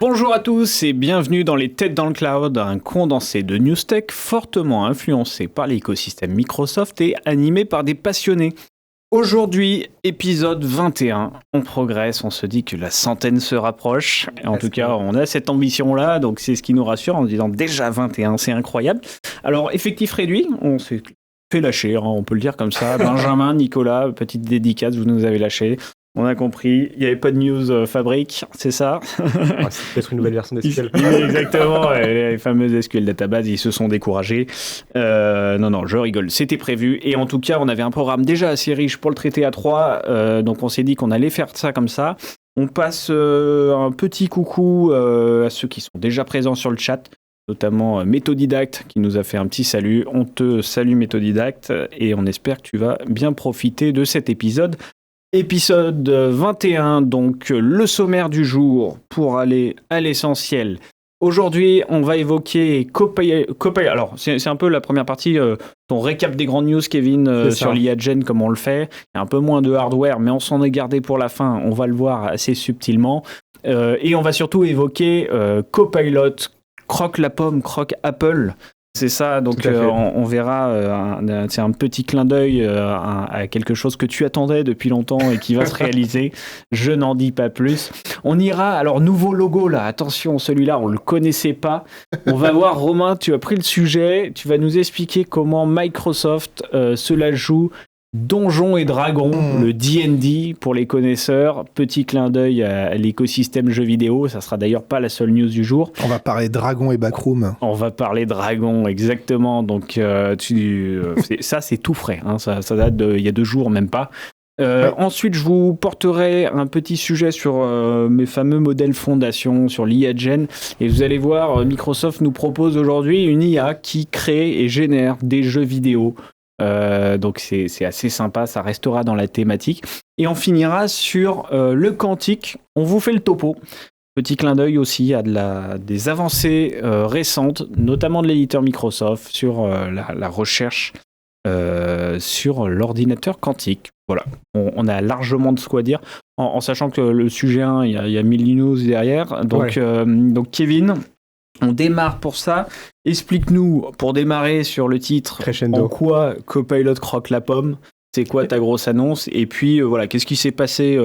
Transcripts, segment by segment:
Bonjour à tous et bienvenue dans les Têtes dans le Cloud, un condensé de news tech fortement influencé par l'écosystème Microsoft et animé par des passionnés. Aujourd'hui, épisode 21, on progresse, on se dit que la centaine se rapproche. En tout cas, on a cette ambition-là, donc c'est ce qui nous rassure en disant déjà 21, c'est incroyable. Alors, effectif réduit, on s'est fait lâcher, on peut le dire comme ça. Benjamin, Nicolas, petite dédicace, vous nous avez lâché. On a compris, il n'y avait pas de news fabrique, c'est ça? Ouais, c'est peut-être une nouvelle version de SQL. Exactement, les fameuses SQL Database, ils se sont découragés. Non, je rigole, c'était prévu. Et en tout cas, on avait un programme déjà assez riche pour le traiter à 3, donc on s'est dit qu'on allait faire ça comme ça. On passe un petit coucou à ceux qui sont déjà présents sur le chat, notamment Méthodidacte qui nous a fait un petit salut. On te salue Méthodidacte et on espère que tu vas bien profiter de cet épisode. Épisode 21, donc le sommaire du jour pour aller à l'essentiel. Aujourd'hui, on va évoquer Copilot. Alors, c'est un peu la première partie, ton récap des grandes news, Kevin, sur l'IA-Gen, comme on le fait. Il y a un peu moins de hardware, mais on s'en est gardé pour la fin. On va le voir assez subtilement. Et on va surtout évoquer Copilot, croque la pomme, croque Apple. C'est ça, donc on verra, c'est un petit clin d'œil à quelque chose que tu attendais depuis longtemps et qui va se réaliser. Je n'en dis pas plus. On ira, alors nouveau logo là, attention, celui-là on le connaissait pas. On va voir, Romain, tu as pris le sujet, tu vas nous expliquer comment Microsoft se la joue. Donjons et Dragons, le D&D pour les connaisseurs, petit clin d'œil à l'écosystème jeux vidéo, ça sera d'ailleurs pas la seule news du jour. On va parler Dragon et Backroom. On va parler Dragon, exactement, donc ça c'est tout frais, hein. Ça date il y a 2 jours, même pas. Ensuite, je vous porterai un petit sujet sur mes fameux modèles fondation, sur l'IA-Gen, et vous allez voir, Microsoft nous propose aujourd'hui une IA qui crée et génère des jeux vidéo. Donc c'est assez sympa, ça restera dans la thématique. Et on finira sur le quantique. On vous fait le topo. Petit clin d'œil aussi à des avancées récentes, notamment de l'éditeur Microsoft, sur la recherche sur l'ordinateur quantique. Voilà, on a largement de ce quoi dire, en sachant que le sujet 1, il y a 1000 news derrière. Donc Kevin, on démarre pour ça. Explique-nous, pour démarrer sur le titre, Crescendo. En quoi Copilot croque la pomme, c'est quoi ta grosse annonce, et puis voilà, qu'est-ce qui s'est passé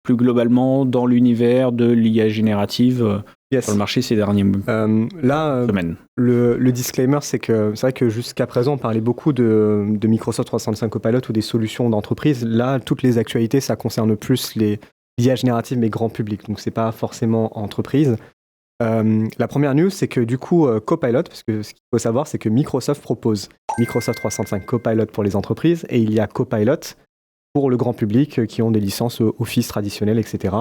plus globalement dans l'univers de l'IA générative sur le marché ces dernières semaines. Le disclaimer, c'est vrai que jusqu'à présent, on parlait beaucoup de Microsoft 365 Copilot ou des solutions d'entreprise. Là, toutes les actualités, ça concerne plus l'IA générative, mais grand public, donc c'est pas forcément entreprise. La première news, c'est que du coup, Copilot, parce que ce qu'il faut savoir, c'est que Microsoft propose Microsoft 365 Copilot pour les entreprises et il y a Copilot pour le grand public qui ont des licences Office traditionnelles, etc.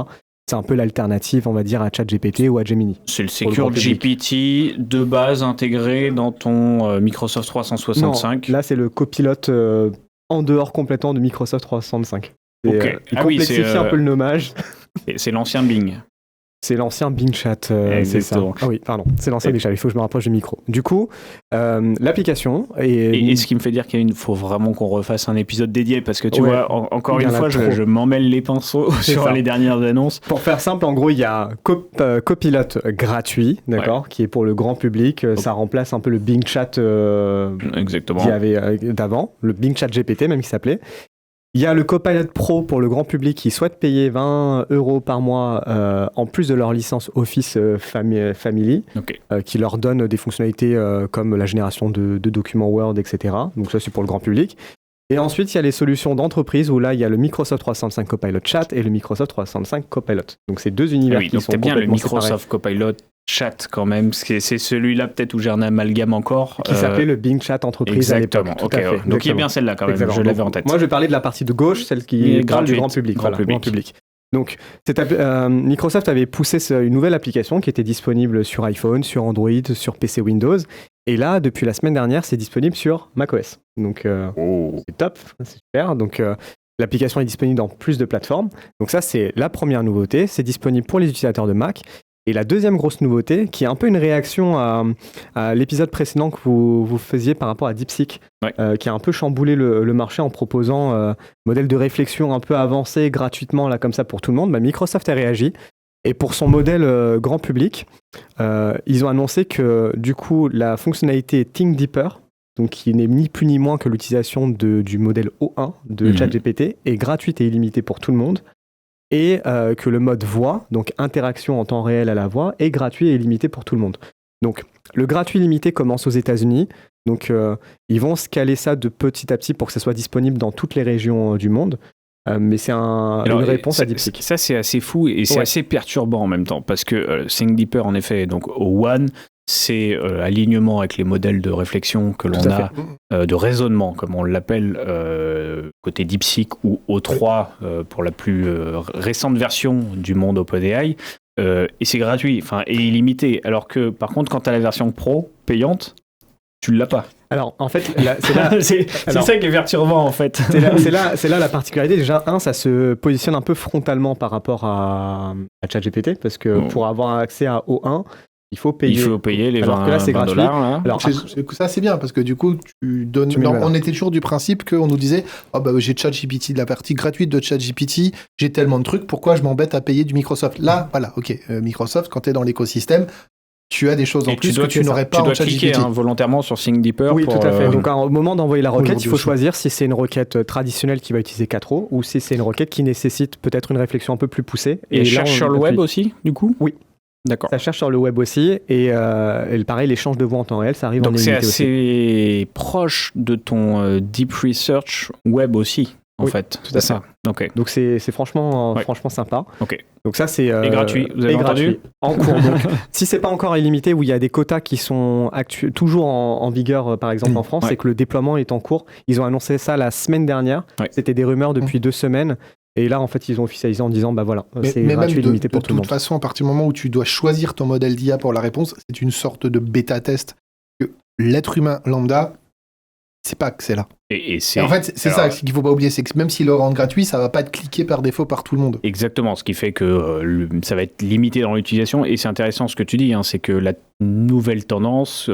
C'est un peu l'alternative, on va dire, à ChatGPT ou à Gemini. C'est le Secure GPT de base intégré dans ton Microsoft 365. Non, là, c'est le Copilot en dehors complètement de Microsoft 365. Il complexifie un peu le nommage. C'est l'ancien Bing. C'est l'ancien Bing Chat, c'est ça. Ah oui, pardon, c'est l'ancien Bing Chat, il faut que je me rapproche du micro. Du coup, l'application... Et ce qui me fait dire qu'il faut vraiment qu'on refasse un épisode dédié, parce que tu vois, encore une fois, je m'emmêle les pinceaux sur les dernières annonces. Pour faire simple, en gros, il y a Copilot gratuit, d'accord, qui est pour le grand public. Ça remplace un peu le Bing Chat Exactement. qu'il y avait d'avant, le Bing Chat GPT même qui s'appelait. Il y a le Copilot Pro pour le grand public qui souhaite payer 20 € par mois en plus de leur licence Office Family, qui leur donne des fonctionnalités comme la génération de documents Word, etc. Donc ça, c'est pour le grand public. Et ensuite, il y a les solutions d'entreprise où là, il y a le Microsoft 365 Copilot Chat et le Microsoft 365 Copilot. Donc c'est 2 univers qui sont bien le séparés. Microsoft Copilot Chat quand même, c'est celui-là peut-être où j'ai un amalgame encore. Qui s'appelait le Bing Chat Entreprise à l'époque. Tout à fait. Donc il y a bien celle-là quand même, je l'avais en tête. Moi je vais parler de la partie de gauche, celle qui est gratuite, du grand public. Grand public. Donc Microsoft avait poussé une nouvelle application qui était disponible sur iPhone, sur Android, sur PC Windows. Et là, depuis la semaine dernière, c'est disponible sur macOS. Donc c'est top, c'est super. Donc l'application est disponible dans plus de plateformes. Donc ça, c'est la première nouveauté. C'est disponible pour les utilisateurs de Mac. Et la deuxième grosse nouveauté, qui est un peu une réaction à l'épisode précédent que vous faisiez par rapport à DeepSeek, qui a un peu chamboulé le marché en proposant un modèle de réflexion un peu avancé gratuitement, là, comme ça, pour tout le monde, Microsoft a réagi. Et pour son modèle grand public, ils ont annoncé que du coup, la fonctionnalité Think Deeper, donc qui n'est ni plus ni moins que l'utilisation du modèle O1 de ChatGPT, est gratuite et illimitée pour tout le monde. Et que le mode voix, donc interaction en temps réel à la voix, est gratuit et illimité pour tout le monde. Donc le gratuit limité commence aux États-Unis. Donc ils vont scaler ça de petit à petit pour que ça soit disponible dans toutes les régions du monde. Mais c'est une réponse à DeepSeek. Ça, c'est assez fou et c'est assez perturbant en même temps. Parce que Think Deeper, en effet, donc au One, c'est alignement avec les modèles de réflexion que l'on a, de raisonnement, comme on l'appelle, côté DeepSeek ou O3 pour la plus récente version du monde OpenAI. Et c'est gratuit, et illimité. Alors que, par contre, quand tu as la version pro, payante, tu l'as pas. Alors, en fait, c'est ça qui est perturbant, en fait. C'est là la particularité. Déjà, ça se positionne un peu frontalement par rapport à ChatGPT, parce que pour avoir accès à O1, il faut payer. Il faut payer les 20 alors que là, c'est gratuit. $. Là. Alors, ça, c'est bien, parce que du coup, tu donnes. On était toujours du principe qu'on nous disait j'ai ChatGPT, la partie gratuite de ChatGPT, j'ai tellement de trucs, pourquoi je m'embête à payer du Microsoft ? Là, voilà, ok, Microsoft, quand tu es dans l'écosystème, tu as des choses en plus que tu n'aurais pas en ChatGPT. Tu dois cliquer volontairement sur Think Deeper. Oui, tout à fait. Donc, au moment d'envoyer la requête, il faut choisir si c'est une requête traditionnelle qui va utiliser 4O ou si c'est une requête qui nécessite peut-être une réflexion un peu plus poussée. Et cherche sur le web aussi, du coup ? Oui. D'accord. Ça cherche sur le web aussi. Et pareil, l'échange de voix en temps réel, ça arrive en illimité aussi. Donc, c'est assez proche de ton Deep Research web aussi. En fait, tout à fait. Okay. Donc c'est franchement sympa. Okay. Donc ça c'est et gratuit. Vous avez entendu ? En cours. Donc, si c'est pas encore illimité, où il y a des quotas qui sont toujours en vigueur, par exemple en France, c'est que le déploiement est en cours. Ils ont annoncé ça la semaine dernière. C'était des rumeurs depuis 2 semaines. Et là, en fait, ils ont officialisé en disant, c'est gratuit et limité pour tout le monde. De toute façon, à partir du moment où tu dois choisir ton modèle d'IA pour la réponse, c'est une sorte de bêta-test que l'être humain lambda, c'est pas que c'est là. Et en fait, c'est ça qu'il faut pas oublier, c'est que même s'ils le rendent gratuit, ça va pas être cliqué par défaut par tout le monde. Exactement, ce qui fait que ça va être limité dans l'utilisation. Et c'est intéressant ce que tu dis, c'est que la nouvelle tendance,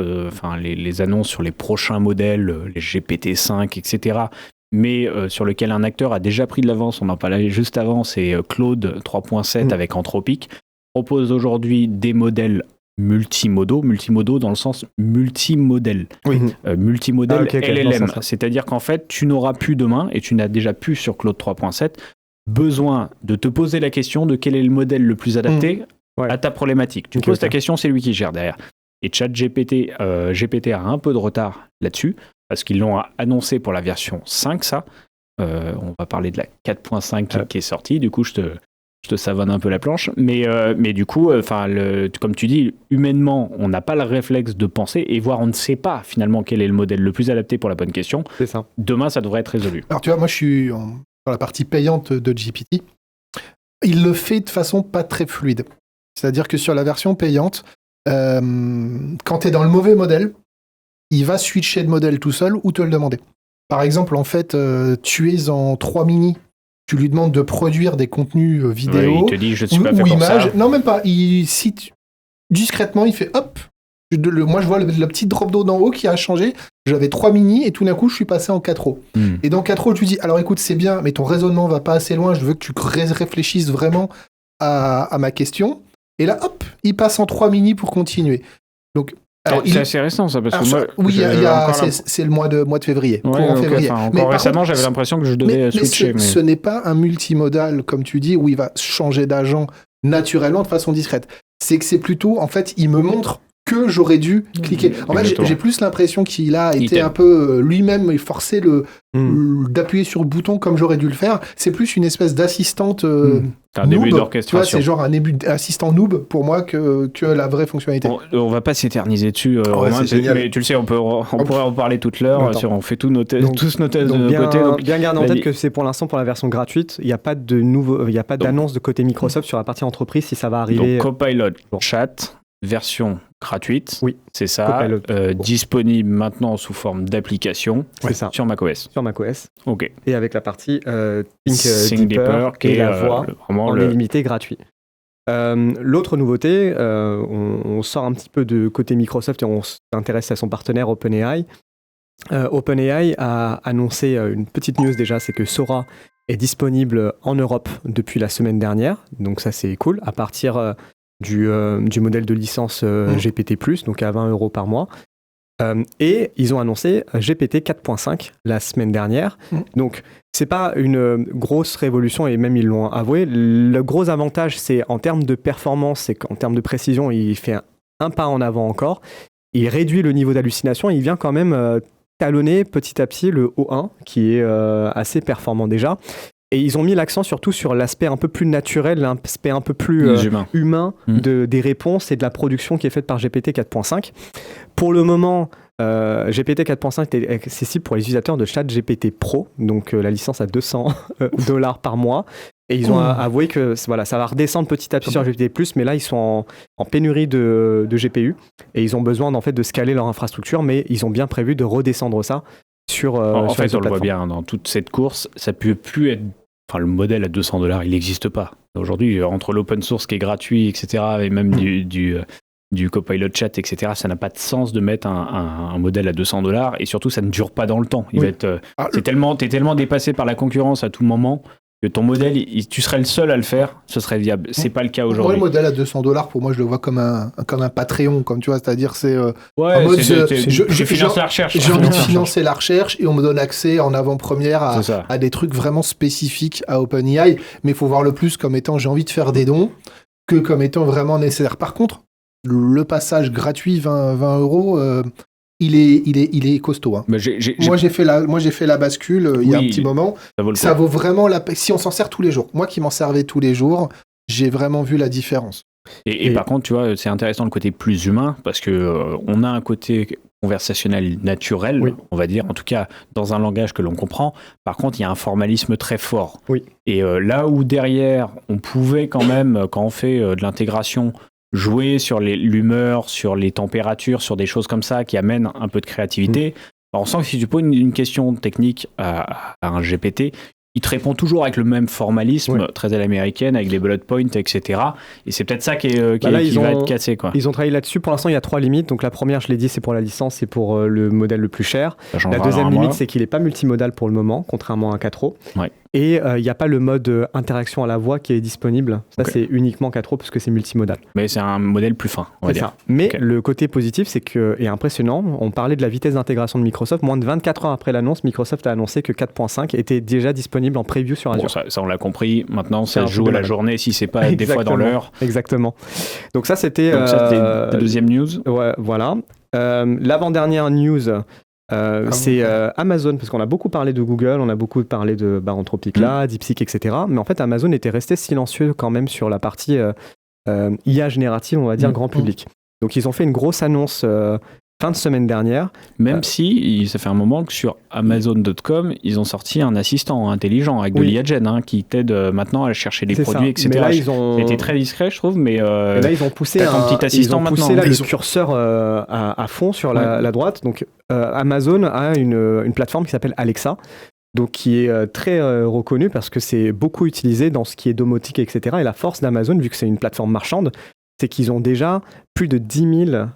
les annonces sur les prochains modèles, les GPT-5, etc., mais sur lequel un acteur a déjà pris de l'avance, on en parlait juste avant, c'est Claude 3.7 avec Anthropic, propose aujourd'hui des modèles multimodaux dans le sens multimodèle. Oui. Multimodèle LLM. C'est-à-dire qu'en fait, tu n'auras plus demain, et tu n'as déjà plus sur Claude 3.7, besoin de te poser la question de quel est le modèle le plus adapté à ta problématique. Tu poses ta question, c'est lui qui gère derrière. Et ChatGPT a un peu de retard là-dessus, parce qu'ils l'ont annoncé pour la version 5, ça. On va parler de la 4.5 qui est sortie, du coup je te savonne un peu la planche, mais du coup, comme tu dis, humainement, on n'a pas le réflexe de penser, et voire on ne sait pas finalement quel est le modèle le plus adapté pour la bonne question. C'est ça. Demain, ça devrait être résolu. Alors tu vois, moi je suis dans la partie payante de GPT. Il le fait de façon pas très fluide. C'est-à-dire que sur la version payante, quand tu es dans le mauvais modèle, il va switcher de modèle tout seul ou te le demander. Par exemple, en fait, tu es en 3 mini. Tu lui demandes de produire des contenus vidéo il te dit, je suis pas fait ou pour images. Ça. Non, même pas. Discrètement, il fait hop. Moi, je vois le petit drop d'eau d'en haut qui a changé. J'avais 3 mini et tout d'un coup, je suis passé en 4O. Et dans 4O, je lui dis, alors écoute, c'est bien, mais ton raisonnement va pas assez loin. Je veux que tu réfléchisses vraiment à ma question. Et là, hop, il passe en 3 mini pour continuer. Donc, c'est assez récent ça, parce que moi, c'est le mois de février. Février. Encore récemment, j'avais l'impression que je devais switcher. Mais ce n'est pas un multimodal, comme tu dis, où il va changer d'agent naturellement de façon discrète. C'est que c'est plutôt, en fait, il me montre que j'aurais dû cliquer. En fait, j'ai plus l'impression qu'il a été un peu lui-même forcé d'appuyer sur le bouton comme j'aurais dû le faire. C'est plus une espèce d'assistante un début d'orchestration. C'est genre un début d'assistant noob pour moi que la vraie fonctionnalité. On va pas s'éterniser dessus, mais tu le sais, on pourrait en parler toute l'heure. On fait tous nos tests de nos côtés. Donc bien garder en tête que c'est pour l'instant pour la version gratuite. Il n'y a pas d'annonce de côté Microsoft sur la partie entreprise si ça va arriver. Donc Copilot Chat, version gratuite, c'est ça, disponible maintenant sous forme d'application sur macOS. Sur macOS. Ok. Et avec la partie Think Deeper qui est la voix en illimité gratuit. L'autre nouveauté, on sort un petit peu de côté Microsoft et on s'intéresse à son partenaire OpenAI. OpenAI a annoncé une petite news déjà, c'est que Sora, est disponible en Europe depuis la semaine dernière, donc ça c'est cool, à partir du modèle de licence GPT+, donc à 20 € par mois. Et ils ont annoncé GPT 4.5 la semaine dernière. Donc, c'est pas une grosse révolution, et même ils l'ont avoué. Le gros avantage, c'est en termes de performance, c'est qu'en termes de précision, il fait un pas en avant encore. Il réduit le niveau d'hallucination. Il vient quand même talonner petit à petit le O1, qui est assez performant déjà. Et ils ont mis l'accent surtout sur l'aspect un peu plus naturel, l'aspect un peu plus humain des réponses et de la production qui est faite par GPT 4.5. Pour le moment, GPT 4.5 est accessible pour les utilisateurs de ChatGPT Pro, donc la licence à $200 par mois. Et ils ont avoué que voilà, ça va redescendre petit à petit sur GPT+, mais là, ils sont en pénurie de GPU et ils ont besoin en fait, de scaler leur infrastructure, mais ils ont bien prévu de redescendre ça sur en sur fait, on le voit bien, dans toute cette course, ça ne peut plus être... Enfin, le modèle à $200, il n'existe pas. Aujourd'hui, entre l'open source qui est gratuit, etc., et même du Copilot Chat, etc., ça n'a pas de sens de mettre un modèle à $200, et surtout, ça ne dure pas dans le temps. Il va être, t'es tellement dépassé par la concurrence à tout moment que ton modèle, tu serais le seul à le faire, ce serait viable. C'est pas le cas aujourd'hui. Moi, le modèle à $200, pour moi, je le vois comme un Patreon, comme tu vois, c'est-à-dire c'est je finance la recherche. J'ai envie de financer la recherche et on me donne accès en avant-première à des trucs vraiment spécifiques à OpenAI, mais il faut voir le plus comme étant j'ai envie de faire des dons que comme étant vraiment nécessaire. Par contre, le passage gratuit 20 €, il est costaud. Hein. Moi, j'ai fait la bascule il y a un petit moment. Ça vaut vraiment la peine. Si on s'en sert tous les jours. Moi qui m'en servais tous les jours, j'ai vraiment vu la différence. Et par contre, tu vois, c'est intéressant le côté plus humain parce que on a un côté conversationnel naturel, on va dire, en tout cas dans un langage que l'on comprend. Par contre, il y a un formalisme très fort. Et là où derrière, on pouvait quand même, quand on fait de l'intégration, jouer sur l'humeur, sur les températures, sur des choses comme ça qui amènent un peu de créativité. On sent que si tu poses une question technique à un GPT, il te répond toujours avec le même formalisme, très à l'américaine, avec des bullet points, etc. Et c'est peut-être ça qui va être cassé. Quoi. Ils ont travaillé là-dessus. Pour l'instant, il y a 3 limites. Donc la première, je l'ai dit, c'est pour la licence, c'est pour le modèle le plus cher. La deuxième limite, c'est qu'il n'est pas multimodal pour le moment, contrairement à 4O. Et il n'y a pas le mode interaction à la voix qui est disponible. Ça, c'est uniquement 4O parce que c'est multimodal. Mais c'est un modèle plus fin, on va dire. Ça. Mais le côté positif, c'est que, et impressionnant, on parlait de la vitesse d'intégration de Microsoft. Moins de 24 heures après l'annonce, Microsoft a annoncé que 4.5 était déjà disponible en preview sur Azure. Ça on l'a compris. Maintenant, ça joue à la journée si c'est pas des fois dans l'heure. Exactement. Donc ça, c'était la deuxième news. Ouais, voilà. L'avant-dernière news... c'est Amazon, parce qu'on a beaucoup parlé de Google, on a beaucoup parlé de Anthropic là, DeepSeek, etc. Mais en fait, Amazon était resté silencieux quand même sur la partie IA générative, on va dire, grand public. Donc, ils ont fait une grosse annonce fin de semaine dernière. Même si, ça fait un moment que sur Amazon.com, ils ont sorti un assistant intelligent avec de l'IA-Gen qui t'aide maintenant à chercher des produits, etc. Mais là, c'était très discret, je trouve, mais là, ils ont poussé petit assistant le curseur à fond sur la droite. Donc, Amazon a une plateforme qui s'appelle Alexa, donc qui est très reconnue parce que c'est beaucoup utilisé dans ce qui est domotique, etc. Et la force d'Amazon, vu que c'est une plateforme marchande, c'est qu'ils ont déjà plus de 10 000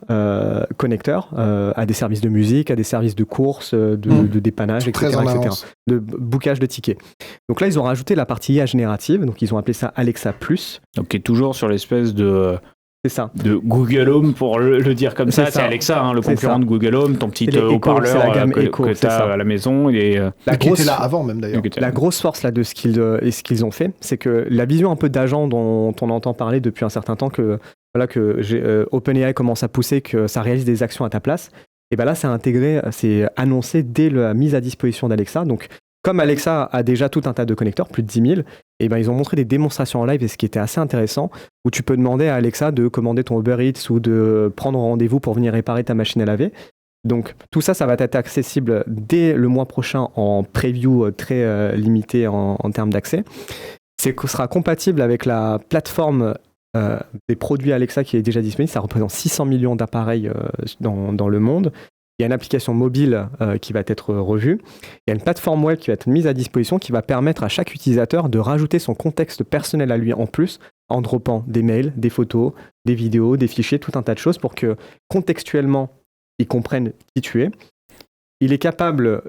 connecteurs à des services de musique, à des services de courses, de dépannage, etc., de bookage de tickets. Donc là, ils ont rajouté la partie IA générative, donc ils ont appelé ça Alexa+. Donc qui est toujours sur l'espèce de Google Home, pour le dire comme ça. C'est Alexa, le concurrent de Google Home, ton petit haut-parleur que tu as à la maison. Qui était là avant même d'ailleurs. La grosse force là, de ce qu'ils ont fait, c'est que la vision un peu d'agent dont on entend parler depuis un certain temps, que OpenAI commence à pousser, que ça réalise des actions à ta place, et bien là c'est annoncé dès la mise à disposition d'Alexa. Donc comme Alexa a déjà tout un tas de connecteurs, plus de 10 000, et ben ils ont montré des démonstrations en live, et ce qui était assez intéressant, où tu peux demander à Alexa de commander ton Uber Eats ou de prendre rendez-vous pour venir réparer ta machine à laver. Donc tout ça va être accessible dès le mois prochain en preview très limité en termes d'accès. Ce sera compatible avec la plateforme des produits Alexa qui est déjà disponible. Ça représente 600 millions d'appareils dans le monde. Il y a une application mobile qui va être revue. Il y a une plateforme web qui va être mise à disposition qui va permettre à chaque utilisateur de rajouter son contexte personnel à lui en plus, en droppant des mails, des photos, des vidéos, des fichiers, tout un tas de choses pour que contextuellement, ils comprennent qui tu es. il est capable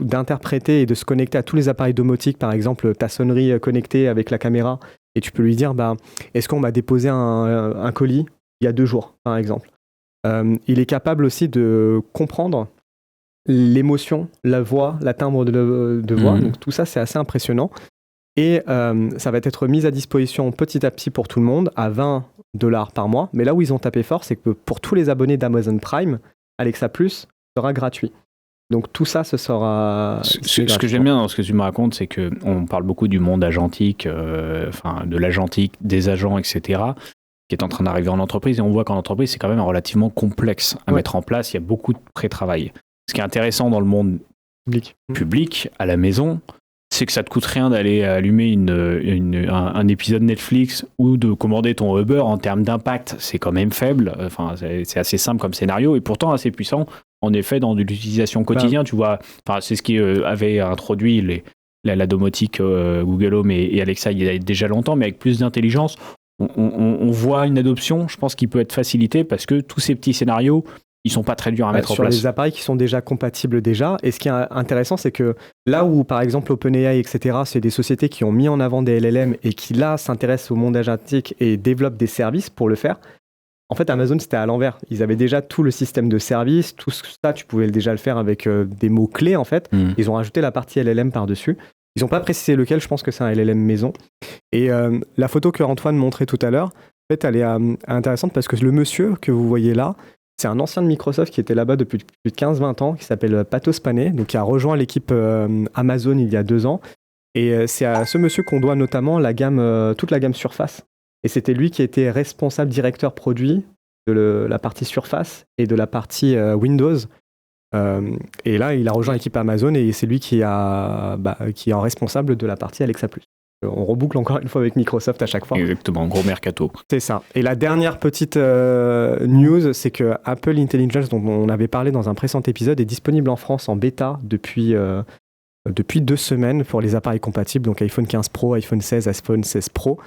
d'interpréter et de se connecter à tous les appareils domotiques, par exemple ta sonnerie connectée avec la caméra, et tu peux lui dire est-ce qu'on m'a déposé un colis il y a 2 jours, par exemple. Il est capable aussi de comprendre l'émotion, la voix, la timbre de voix. Donc tout ça, c'est assez impressionnant. Et ça va être mis à disposition petit à petit pour tout le monde à $20 par mois. Mais là où ils ont tapé fort, c'est que pour tous les abonnés d'Amazon Prime, Alexa Plus sera gratuit. Donc tout ça, ce sera... Ce que j'aime bien dans ce que tu me racontes, c'est qu'on parle beaucoup du monde agentique, de l'agentique, des agents, etc., qui est en train d'arriver en entreprise. Et on voit qu'en entreprise, c'est quand même relativement complexe à mettre en place. Il y a beaucoup de pré-travail. Ce qui est intéressant dans le monde public à la maison, c'est que ça te coûte rien d'aller allumer un épisode Netflix ou de commander ton Uber. En termes d'impact, c'est quand même faible. Enfin, c'est assez simple comme scénario et pourtant assez puissant. En effet, dans de l'utilisation quotidienne, tu vois, c'est ce qui avait introduit la domotique Google Home et Alexa il y a déjà longtemps, mais avec plus d'intelligence, on voit une adoption, je pense, qui peut être facilitée parce que tous ces petits scénarios, ils sont pas très durs à mettre en place. Sur les appareils qui sont déjà compatibles déjà. Et ce qui est intéressant, c'est que là où, par exemple, OpenAI, etc., c'est des sociétés qui ont mis en avant des LLM et qui, là, s'intéressent au monde agentique et développent des services pour le faire. En fait, Amazon, c'était à l'envers. Ils avaient déjà tout le système de services, tout ça, tu pouvais déjà le faire avec des mots-clés, en fait. Ils ont rajouté la partie LLM par-dessus. Ils n'ont pas précisé lequel, je pense que c'est un LLM maison. Et la photo que Antoine montrait tout à l'heure, en fait, elle est intéressante parce que le monsieur que vous voyez là, c'est un ancien de Microsoft qui était là-bas depuis plus de 15-20 ans, qui s'appelle Pato Spané, donc qui a rejoint l'équipe Amazon il y a 2 ans. Et c'est à ce monsieur qu'on doit notamment toute la gamme Surface. Et c'était lui qui était responsable directeur produit de la partie Surface et de la partie Windows. Et là, il a rejoint l'équipe Amazon et c'est lui qui est en responsable de la partie Alexa+. On reboucle encore une fois avec Microsoft à chaque fois. Exactement, gros mercato. C'est ça. Et la dernière petite news, c'est que Apple Intelligence, dont on avait parlé dans un précédent épisode, est disponible en France en bêta depuis 2 semaines pour les appareils compatibles, donc iPhone 15 Pro, iPhone 16, iPhone 16 Pro.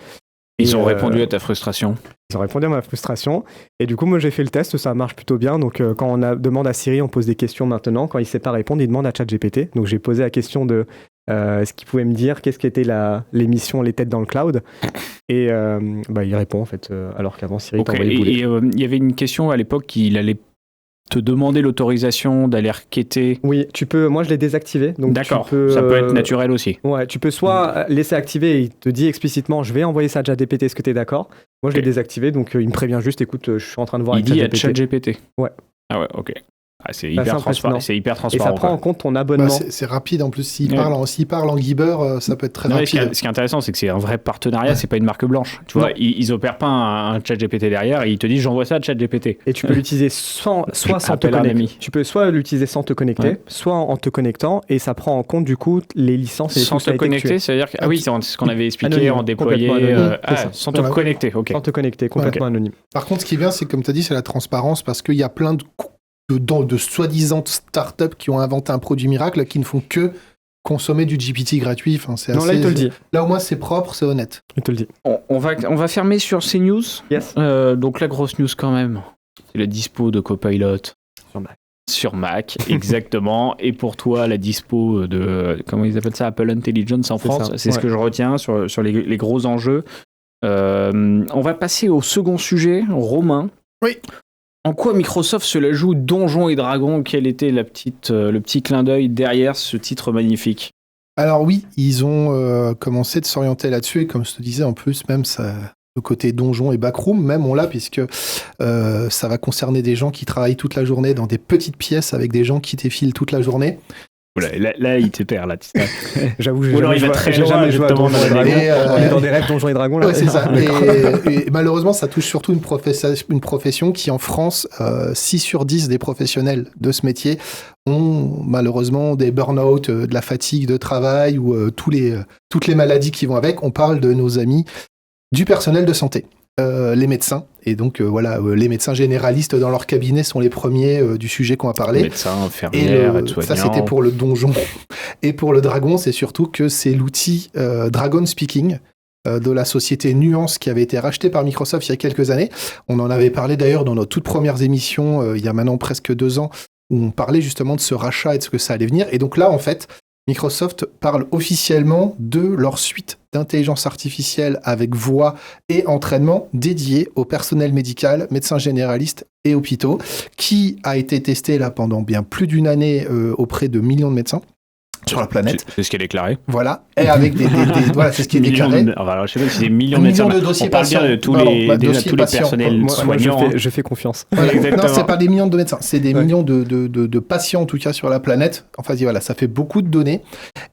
Ils ont répondu à ta frustration. Ils ont répondu à ma frustration. Et du coup, moi, j'ai fait le test, ça marche plutôt bien. Donc, quand on demande à Siri, on pose des questions maintenant. Quand il ne sait pas répondre, il demande à ChatGPT. Donc, j'ai posé la question de ce qu'il pouvait me dire, qu'est-ce qu'était l'émission Les Têtes dans le Cloud. Et il répond, en fait, alors qu'avant, Siri t'envoyait bouler. Et il y avait une question à l'époque qu'il allait te demander l'autorisation d'aller requêter. Oui, tu peux. Moi, je l'ai désactivé. Donc d'accord, ça peut être naturel aussi. Ouais, tu peux soit laisser activer et il te dit explicitement je vais envoyer ça à ChatGPT, est-ce que tu es d'accord? Moi, je l'ai désactivé, donc il me prévient juste écoute, je suis en train de voir avec ChatGPT. Il dit à ChatGPT. Ouais. Ah ouais, ok. C'est hyper transparent. Et ça prend en compte ton abonnement. C'est rapide en plus. S'il parle en Gibber, ça peut être très rapide. Ce qui est intéressant, c'est que c'est un vrai partenariat. C'est pas une marque blanche. Tu vois, ils opèrent pas un ChatGPT derrière et ils te disent j'envoie ça à ChatGPT. Et tu peux l'utiliser soit sans te connecter. Tu peux soit l'utiliser sans te connecter, soit en te connectant, et ça prend en compte du coup les licences. Sans te connecter, c'est-à-dire que oui, c'est ce qu'on avait expliqué en déployé. Sans te connecter, ok. Sans te connecter, complètement anonyme. Par contre, ce qui est bien, c'est comme tu as dit, c'est la transparence parce qu'il y a plein de soi-disant startups qui ont inventé un produit miracle qui ne font que consommer du GPT gratuit. Enfin, là, il te le dit. Là, au moins, c'est propre, c'est honnête. Il te le dit. On va fermer sur ces news. Yes. Donc, la grosse news quand même, c'est la dispo de Copilot. Sur Mac, exactement. Et pour toi, la dispo de, comment ils appellent ça, Apple Intelligence en France, c'est ce que je retiens sur les gros enjeux. On va passer au second sujet, Romain. Oui. En quoi Microsoft se la joue Donjons et Dragons? Quel était le petit clin d'œil derrière ce titre magnifique? Alors oui, ils ont commencé de s'orienter là-dessus, et comme je te disais, en plus, même le côté donjon et backroom, même on l'a, puisque ça va concerner des gens qui travaillent toute la journée dans des petites pièces avec des gens qui défilent toute la journée. Là, il te perd, là. J'avoue, j'ai jamais joué à Donjons et Dragons. On est dans des rêves Donjons et Dragons, là. Ouais, c'est ça. Et malheureusement, ça touche surtout une profession qui, en France, 6 sur 10 des professionnels de ce métier ont malheureusement des burn-out, de la fatigue de travail ou toutes les maladies qui vont avec. On parle de nos amis du personnel de santé. Les médecins, et donc les médecins généralistes dans leur cabinet sont les premiers du sujet qu'on va parler. Médecins, infirmières, aides-soignants. Ça, c'était pour le donjon. Et pour le dragon, c'est surtout que c'est l'outil Dragon Speaking de la société Nuance qui avait été rachetée par Microsoft il y a quelques années. On en avait parlé d'ailleurs dans nos toutes premières émissions, il y a maintenant presque 2 ans, où on parlait justement de ce rachat et de ce que ça allait venir. Et donc là, en fait, Microsoft parle officiellement de leur suite d'intelligence artificielle avec voix et entraînement dédiée au personnel médical, médecins généralistes et hôpitaux, qui a été testé là pendant bien plus d'1 année auprès de millions de médecins sur la planète. C'est ce qui est déclaré. Voilà, et avec voilà, c'est ce qui est déclaré. Alors, je sais pas si c'est millions de médecins. De dossiers on parle patients. bien de tous les personnels soignants. Moi, je fais confiance. Voilà. Non, c'est pas des millions de médecins, c'est des millions de patients en tout cas sur la planète. Enfin, voilà, ça fait beaucoup de données.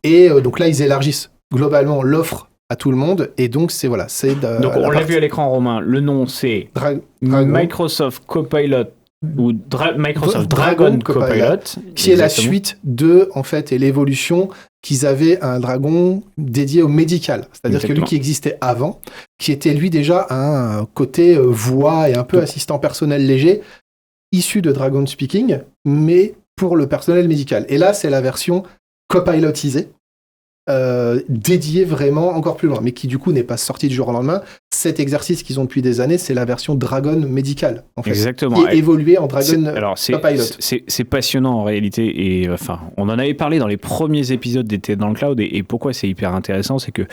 Et donc là, ils élargissent globalement l'offre à tout le monde. Et donc, c'est voilà, c'est. Donc, on l'a vu à l'écran, Romain. Le nom, c'est Microsoft Copilot. Ou Microsoft Dragon Copilot, qui est la suite de, en fait, et l'évolution qu'ils avaient un Dragon dédié au médical. C'est-à-dire que lui qui existait avant, qui était lui déjà un côté voix et un peu assistant personnel léger, issu de Dragon Speaking, mais pour le personnel médical. Et là, c'est la version copilotisée, dédiée vraiment encore plus loin, mais qui du coup n'est pas sortie du jour au lendemain. Cet exercice qu'ils ont depuis des années, c'est la version Dragon médicale, en fait. Exactement. Et évolué en Dragon Copilot. C'est passionnant en réalité, et enfin, on en avait parlé dans les premiers épisodes d'Été dans le Cloud, et pourquoi c'est hyper intéressant, c'est que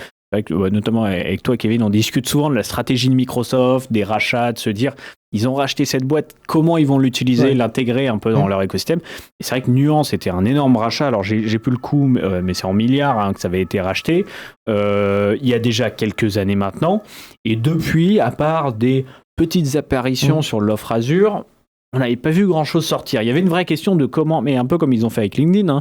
notamment avec toi, Kevin, on discute souvent de la stratégie de Microsoft, des rachats, de se dire, ils ont racheté cette boîte, comment ils vont l'utiliser, l'intégrer un peu dans leur écosystème. Et c'est vrai que Nuance était un énorme rachat. Alors, j'ai plus le coût, mais c'est en milliards que ça avait été racheté. Il y a déjà quelques années maintenant. Et depuis, à part des petites apparitions sur l'offre Azure, on n'avait pas vu grand-chose sortir. Il y avait une vraie question de comment, mais un peu comme ils ont fait avec LinkedIn,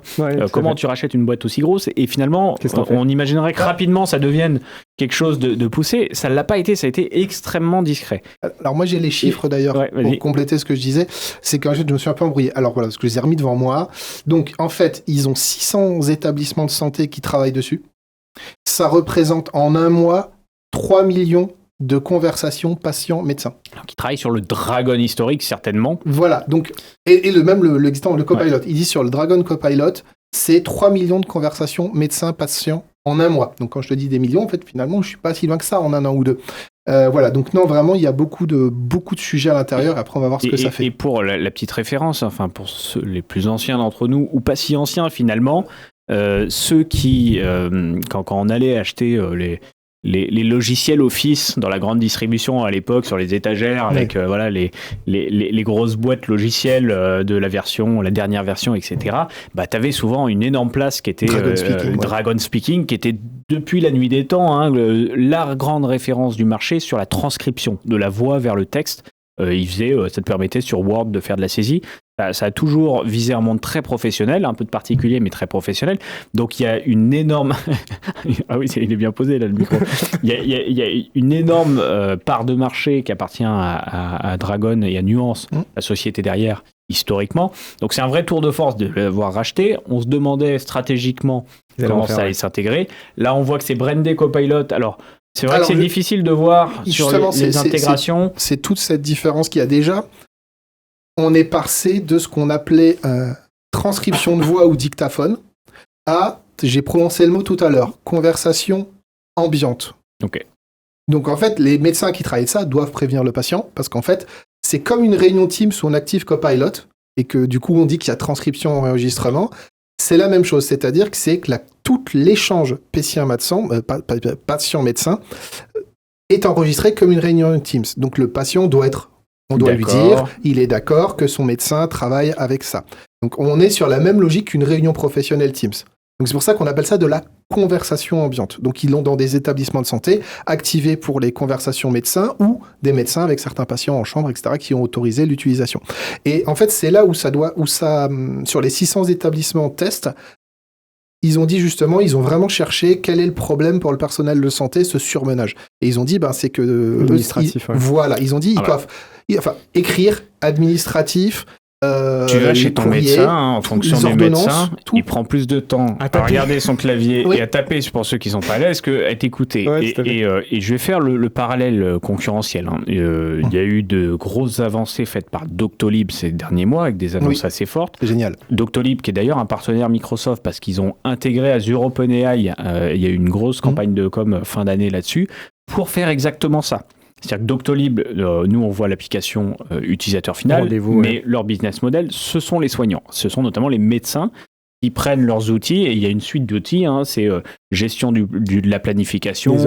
comment tu rachètes une boîte aussi grosse, et finalement, on imaginerait que rapidement ça devienne quelque chose de poussé. Ça ne l'a pas été, ça a été extrêmement discret. Alors moi j'ai les chiffres d'ailleurs, pour compléter ce que je disais, c'est qu'en fait je me suis un peu embrouillé. Alors voilà, parce que je les ai remis devant moi. Donc en fait, ils ont 600 établissements de santé qui travaillent dessus. Ça représente en un mois 3 millions de conversations patients-médecins. Qui travaille sur le Dragon historique, certainement. Voilà, donc, et le Copilot. Il dit sur le Dragon Copilot, c'est 3 millions de conversations médecins-patients en un mois. Donc quand je te dis des millions, en fait, finalement, je suis pas si loin que ça en 1 an ou 2. Voilà, donc non, vraiment, il y a beaucoup de sujets à l'intérieur. Après, on va voir ce que ça fait. Et pour la petite référence, enfin, pour les plus anciens d'entre nous, ou pas si anciens finalement, ceux qui, quand on allait acheter les logiciels Office dans la grande distribution à l'époque sur les étagères avec les grosses boîtes logicielles de la dernière version, etc. Bah, t'avais souvent une énorme place qui était Dragon Speaking, qui était depuis la nuit des temps la grande référence du marché sur la transcription de la voix vers le texte. Ça te permettait sur Word de faire de la saisie. Ça a toujours visé un monde très professionnel, un peu de particulier, mais très professionnel. Donc il y a une énorme... ah oui, il est bien posé là, le micro. Il y a une énorme part de marché qui appartient à Dragon et à Nuance, la société derrière, historiquement. Donc c'est un vrai tour de force de l'avoir racheté. On se demandait stratégiquement comment ça allait s'intégrer. Là, on voit que c'est brandé Copilot. Alors, c'est vrai que c'est difficile de voir sur les intégrations. C'est toute cette différence qu'il y a déjà. On est passé de ce qu'on appelait transcription de voix ou dictaphone à, j'ai prononcé le mot tout à l'heure, conversation ambiante. Ok. Donc en fait, les médecins qui travaillent ça doivent prévenir le patient parce qu'en fait, c'est comme une réunion Teams où on active Copilot et que du coup on dit qu'il y a transcription enregistrement. C'est la même chose, c'est-à-dire que c'est que tout l'échange patient-médecin est enregistré comme une réunion Teams. Donc le patient doit être... On doit lui dire, il est d'accord que son médecin travaille avec ça. Donc on est sur la même logique qu'une réunion professionnelle Teams. Donc c'est pour ça qu'on appelle ça de la conversation ambiante. Donc ils l'ont dans des établissements de santé, activés pour les conversations médecins ou des médecins avec certains patients en chambre, etc., qui ont autorisé l'utilisation. Et en fait, c'est là où sur les 600 établissements test, ils ont dit justement, ils ont vraiment cherché quel est le problème pour le personnel de santé, ce surmenage. Et ils ont dit, c'est que... administratif, Voilà, ils ont dit, ils doivent écrire administratif, Tu vas chez ton médecin, en fonction des médecins, il prend plus de temps à regarder son clavier et à taper, pour ceux qui sont pas à l'aise, qu'à t'écouter. Et je vais faire le parallèle concurrentiel. Il y a eu de grosses avancées faites par Doctolib ces derniers mois, avec des annonces assez fortes. C'est génial. Doctolib, qui est d'ailleurs un partenaire Microsoft, parce qu'ils ont intégré Azure OpenAI, il y a eu une grosse campagne de com fin d'année là-dessus, pour faire exactement ça. C'est-à-dire que Doctolib, nous on voit l'application utilisateur final, mais leur business model, ce sont les soignants. Ce sont notamment les médecins qui prennent leurs outils, et il y a une suite d'outils, c'est gestion de la planification,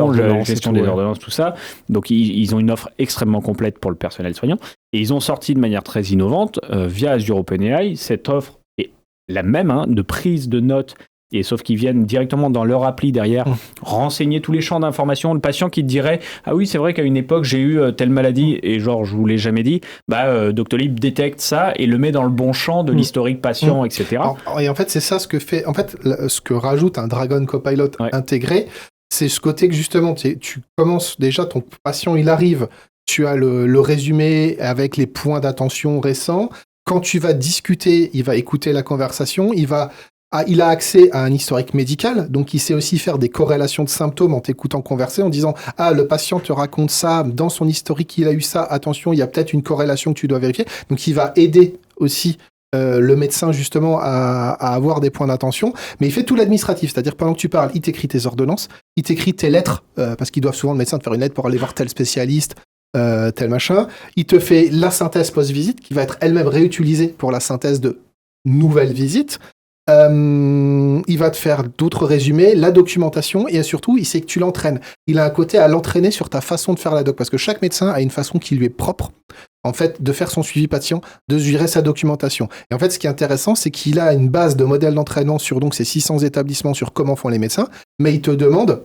gestion des ordonnances, tout ça. Donc ils ont une offre extrêmement complète pour le personnel soignant, et ils ont sorti de manière très innovante, via Azure OpenAI, cette offre est la même, de prise de notes. Et sauf qu'ils viennent directement dans leur appli derrière renseigner tous les champs d'information. Le patient qui te dirait « Ah oui, c'est vrai qu'à une époque, j'ai eu telle maladie et genre, je vous l'ai jamais dit. » Doctolib détecte ça et le met dans le bon champ de l'historique patient, etc. Et en fait, c'est ça ce que fait... En fait, ce que rajoute un Dragon Copilot intégré, c'est ce côté que justement, tu commences déjà, ton patient, il arrive, tu as le résumé avec les points d'attention récents. Quand tu vas discuter, il va écouter la conversation, il a accès à un historique médical, donc il sait aussi faire des corrélations de symptômes en t'écoutant converser, en disant « Ah, le patient te raconte ça, dans son historique, il a eu ça, attention, il y a peut-être une corrélation que tu dois vérifier. » Donc il va aider aussi le médecin justement à avoir des points d'attention, mais il fait tout l'administratif, c'est-à-dire pendant que tu parles, il t'écrit tes ordonnances, il t'écrit tes lettres, parce qu'ils doivent souvent, le médecin, te faire une lettre pour aller voir tel spécialiste, tel machin. Il te fait la synthèse post-visite, qui va être elle-même réutilisée pour la synthèse de nouvelles visites. Il va te faire d'autres résumés, la documentation, et surtout, il sait que tu l'entraînes. Il a un côté à l'entraîner sur ta façon de faire la doc, parce que chaque médecin a une façon qui lui est propre, en fait, de faire son suivi patient, de gérer sa documentation. Et en fait, ce qui est intéressant, c'est qu'il a une base de modèle d'entraînement sur donc ces 600 établissements sur comment font les médecins, mais il te demande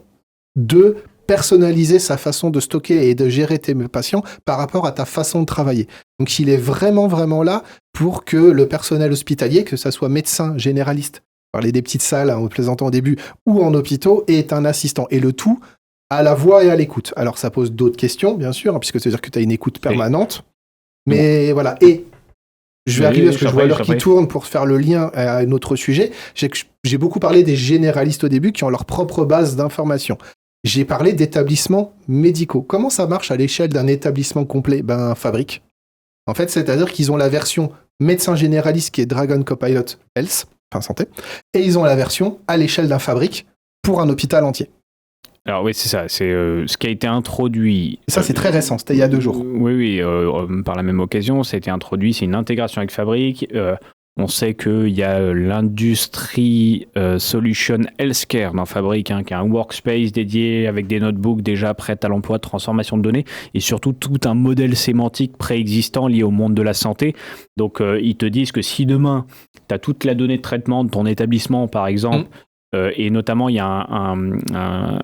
de personnaliser sa façon de stocker et de gérer tes patients par rapport à ta façon de travailler. Donc il est vraiment, vraiment là pour que le personnel hospitalier, que ça soit médecin, généraliste, parler des petites salles, en plaisantant au début, ou en hôpitaux, ait un assistant. Et le tout à la voix et à l'écoute. Alors ça pose d'autres questions, bien sûr, puisque ça veut dire que tu as une écoute permanente. Mais voilà. Et je vais arriver parce que je vois l'heure qui tourne pour faire le lien à un autre sujet. J'ai beaucoup parlé des généralistes au début qui ont leur propre base d'information. J'ai parlé d'établissements médicaux. Comment ça marche à l'échelle d'un établissement complet ? Fabrique. En fait, c'est-à-dire qu'ils ont la version médecin généraliste qui est Dragon Copilot Health, enfin santé, et ils ont la version à l'échelle d'un fabrique pour un hôpital entier. Alors oui, c'est ça, c'est ce qui a été introduit. Ça, c'est très récent, c'était il y a 2 jours. Oui, par la même occasion, ça a été introduit, c'est une intégration avec Fabric. On sait qu'il y a l'Industry Solution Healthcare dans Fabric, qui est un workspace dédié avec des notebooks déjà prêts à l'emploi de transformation de données, et surtout tout un modèle sémantique préexistant lié au monde de la santé. Donc ils te disent que si demain, tu as toute la donnée de traitement de ton établissement, par exemple, et notamment il y a un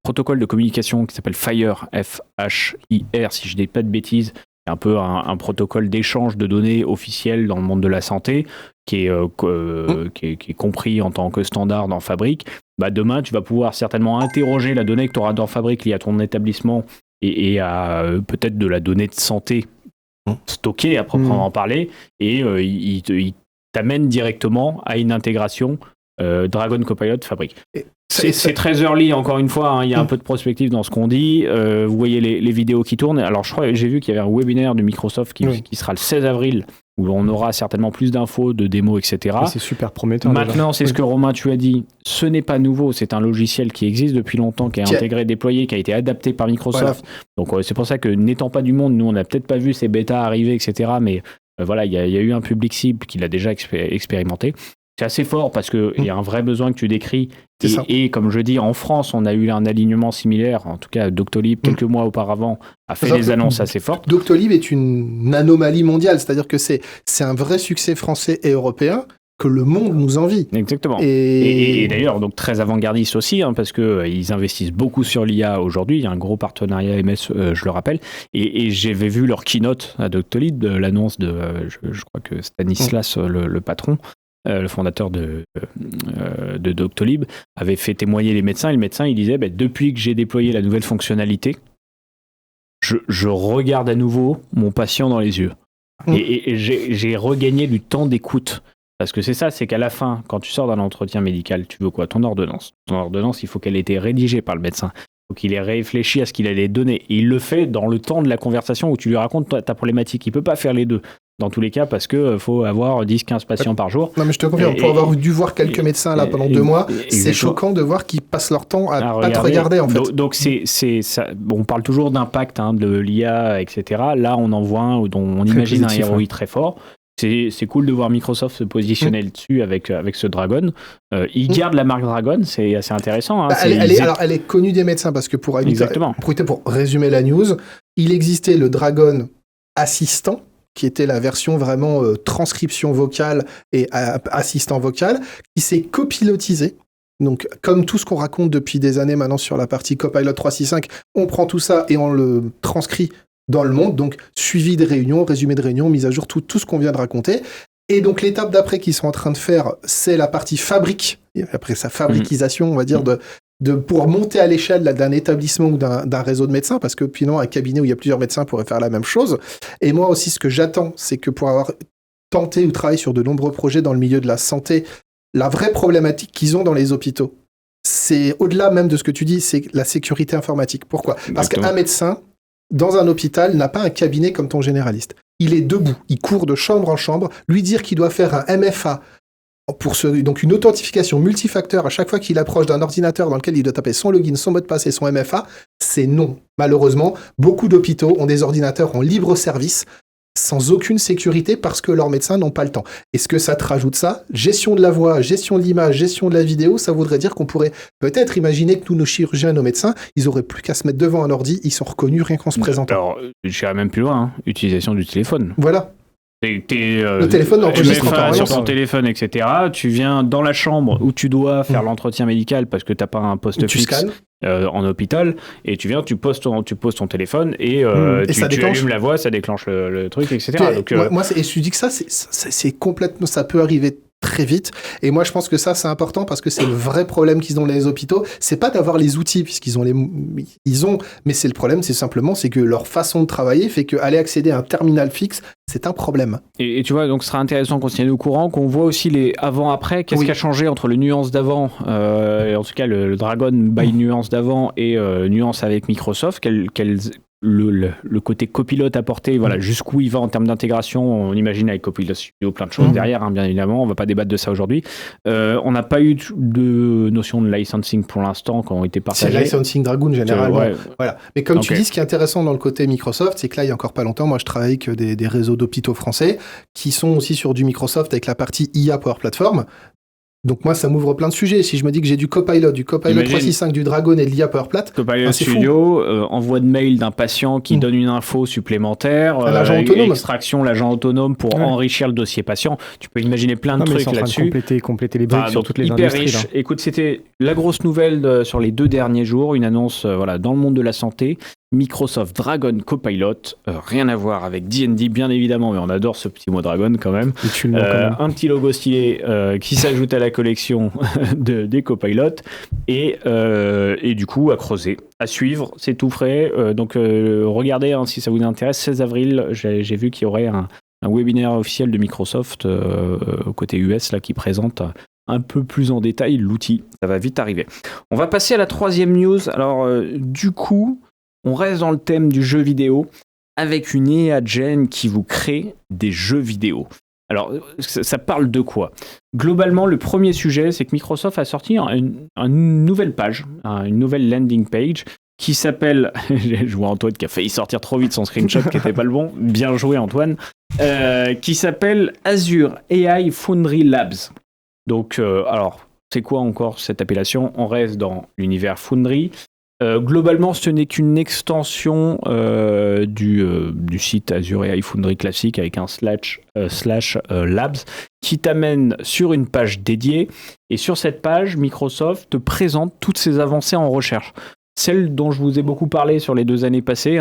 protocole de communication qui s'appelle FHIR, F-H-I-R, si je ne dis pas de bêtises, un peu un protocole d'échange de données officiel dans le monde de la santé qui est compris en tant que standard dans Fabric. Demain, tu vas pouvoir certainement interroger la donnée que tu auras dans Fabric liée à ton établissement et à peut-être de la donnée de santé stockée à proprement parler, et il t'amène directement à une intégration Dragon Copilot Fabric. C'est très early, encore une fois, il y a un peu de prospective dans ce qu'on dit. Vous voyez les vidéos qui tournent. Alors, j'ai vu qu'il y avait un webinaire de Microsoft qui sera le 16 avril, où on aura certainement plus d'infos, de démos, etc. Et c'est super prometteur. Maintenant, c'est ce que Romain, tu as dit. Ce n'est pas nouveau. C'est un logiciel qui existe depuis longtemps, qui est intégré, déployé, qui a été adapté par Microsoft. Voilà. Donc, c'est pour ça que, n'étant pas du monde, nous, on n'a peut-être pas vu ces bêtas arriver, etc. Mais voilà, il y a eu un public cible qui l'a déjà expérimenté. C'est assez fort parce qu'il y a un vrai besoin que tu décris. Et comme je dis, en France, on a eu un alignement similaire. En tout cas, Doctolib, quelques mois auparavant, a fait des annonces assez fortes. Doctolib est une anomalie mondiale. C'est-à-dire que c'est un vrai succès français et européen que le monde nous envie. Exactement. Et d'ailleurs, donc très avant-gardiste aussi, parce qu'ils investissent beaucoup sur l'IA aujourd'hui. Il y a un gros partenariat MS, je le rappelle. Et j'avais vu leur keynote à Doctolib, l'annonce de, je crois que Stanislas, le patron, le fondateur de Doctolib, avait fait témoigner les médecins. Et le médecin, il disait, depuis que j'ai déployé la nouvelle fonctionnalité, je regarde à nouveau mon patient dans les yeux. Et j'ai regagné du temps d'écoute. Parce que c'est ça, c'est qu'à la fin, quand tu sors d'un entretien médical, tu veux quoi? Ton ordonnance. Ton ordonnance, il faut qu'elle ait été rédigée par le médecin. Il faut qu'il ait réfléchi à ce qu'il allait donner. Et il le fait dans le temps de la conversation où tu lui racontes ta problématique. Il ne peut pas faire les deux. Dans tous les cas, parce qu'il faut avoir 10-15 patients par jour. Non, mais je te confirme, pour avoir dû voir quelques médecins là pendant 2 mois, c'est choquant de voir qu'ils passent leur temps à te regarder, en fait. Donc ça, on parle toujours d'impact de l'IA, etc. Là, on en voit un dont on imagine un ROI très fort. C'est cool de voir Microsoft se positionner dessus avec ce Dragon. Ils gardent la marque Dragon, c'est assez intéressant. Hein. Elle est connue des médecins parce que pour résumer la news, il existait le Dragon Assistant, qui était la version vraiment transcription vocale et assistant vocal, qui s'est copilotisé. Donc, comme tout ce qu'on raconte depuis des années maintenant sur la partie Copilot 365, on prend tout ça et on le transcrit dans le monde, donc suivi de réunions, résumé de réunions, mise à jour, tout ce qu'on vient de raconter. Et donc l'étape d'après qu'ils sont en train de faire, c'est la partie fabrique, et après sa fabriquisation, on va dire, pour monter à l'échelle d'un établissement ou d'un réseau de médecins, parce que finalement, un cabinet où il y a plusieurs médecins pourrait faire la même chose. Et moi aussi, ce que j'attends, c'est que pour avoir tenté ou travaillé sur de nombreux projets dans le milieu de la santé, la vraie problématique qu'ils ont dans les hôpitaux, c'est au-delà même de ce que tu dis, c'est la sécurité informatique. Pourquoi ? Parce qu'un médecin, dans un hôpital, n'a pas un cabinet comme ton généraliste. Il est debout, il court de chambre en chambre, lui dire qu'il doit faire un MFA, donc une authentification multifacteur à chaque fois qu'il approche d'un ordinateur dans lequel il doit taper son login, son mot de passe et son MFA, c'est non. Malheureusement, beaucoup d'hôpitaux ont des ordinateurs en libre service, sans aucune sécurité parce que leurs médecins n'ont pas le temps. Est-ce que ça te rajoute ça ? Gestion de la voix, gestion de l'image, gestion de la vidéo, ça voudrait dire qu'on pourrait peut-être imaginer que tous nos chirurgiens et nos médecins, ils auraient plus qu'à se mettre devant un ordi, ils sont reconnus rien qu'en se présentant. Alors, j'irais même plus loin, utilisation du téléphone. Voilà. Le téléphone enregistre sur ton téléphone, etc. Tu viens dans la chambre où tu dois faire l'entretien médical parce que tu n'as pas un poste fixe en hôpital, et tu viens, tu poses ton téléphone et tu allumes la voix, ça déclenche le truc, etc. Donc, moi, et je dis que ça, c'est complètement, ça peut arriver très vite. Et moi, je pense que ça, c'est important parce que c'est le vrai problème qu'ils ont dans les hôpitaux. C'est pas d'avoir les outils, puisqu'ils ont mais c'est le problème, c'est que leur façon de travailler fait qu'aller accéder à un terminal fixe, c'est un problème. Et tu vois, donc ce sera intéressant qu'on se tienne au courant, qu'on voit aussi les avant-après. Qu'est-ce qui a changé entre le Nuance d'avant, et en tout cas le Dragon by Nuance d'avant et Nuance avec Microsoft, le côté copilote apporté, voilà, jusqu'où il va en termes d'intégration. On imagine avec Copilot Studio plein de choses derrière, bien évidemment. On ne va pas débattre de ça aujourd'hui. On n'a pas eu de notion de licensing pour l'instant qui ont été partagées. C'est licensing Dragon généralement. Voilà. Mais comme tu dis, ce qui est intéressant dans le côté Microsoft, c'est que là, il y a encore pas longtemps, moi, je travaille avec des réseaux d'hôpitaux français qui sont aussi sur du Microsoft avec la partie IA Power Platform. Donc moi, ça m'ouvre plein de sujets. Si je me dis que j'ai du Copilot 365, du Dragon et de l'IA Power Plat, Copilot Studio, envoi de mail d'un patient qui donne une info supplémentaire, l'agent autonome. Extraction, l'agent autonome pour enrichir le dossier patient. Tu peux imaginer plein de trucs là-dessus. Compléter les briques sur toutes les industries. Riche. Écoute, c'était la grosse nouvelle sur les 2 derniers jours, une annonce dans le monde de la santé. Microsoft Dragon Copilot, rien à voir avec D&D bien évidemment, mais on adore ce petit mot Dragon quand même. Un petit logo stylé qui s'ajoute à la collection des Copilotes et du coup à creuser, à suivre, c'est tout frais. Donc regardez si ça vous intéresse, 16 avril, j'ai vu qu'il y aurait un webinaire officiel de Microsoft côté US là, qui présente un peu plus en détail l'outil. Ça va vite arriver. On va passer à la 3e news. Alors du coup, on reste dans le thème du jeu vidéo avec une IA Gen qui vous crée des jeux vidéo. Alors, ça parle de quoi ? Globalement, le premier sujet, c'est que Microsoft a sorti une nouvelle page, une nouvelle landing page qui s'appelle... Je vois Antoine qui a failli sortir trop vite son screenshot qui n'était pas le bon. Bien joué, Antoine. Qui s'appelle Azure AI Foundry Labs. Donc, alors, c'est quoi encore cette appellation ? On reste dans l'univers Foundry. Globalement, ce n'est qu'une extension du site Azure AI Foundry classique avec un slash labs qui t'amène sur une page dédiée. Et sur cette page, Microsoft te présente toutes ses avancées en recherche. Celles dont je vous ai beaucoup parlé sur les 2 années passées,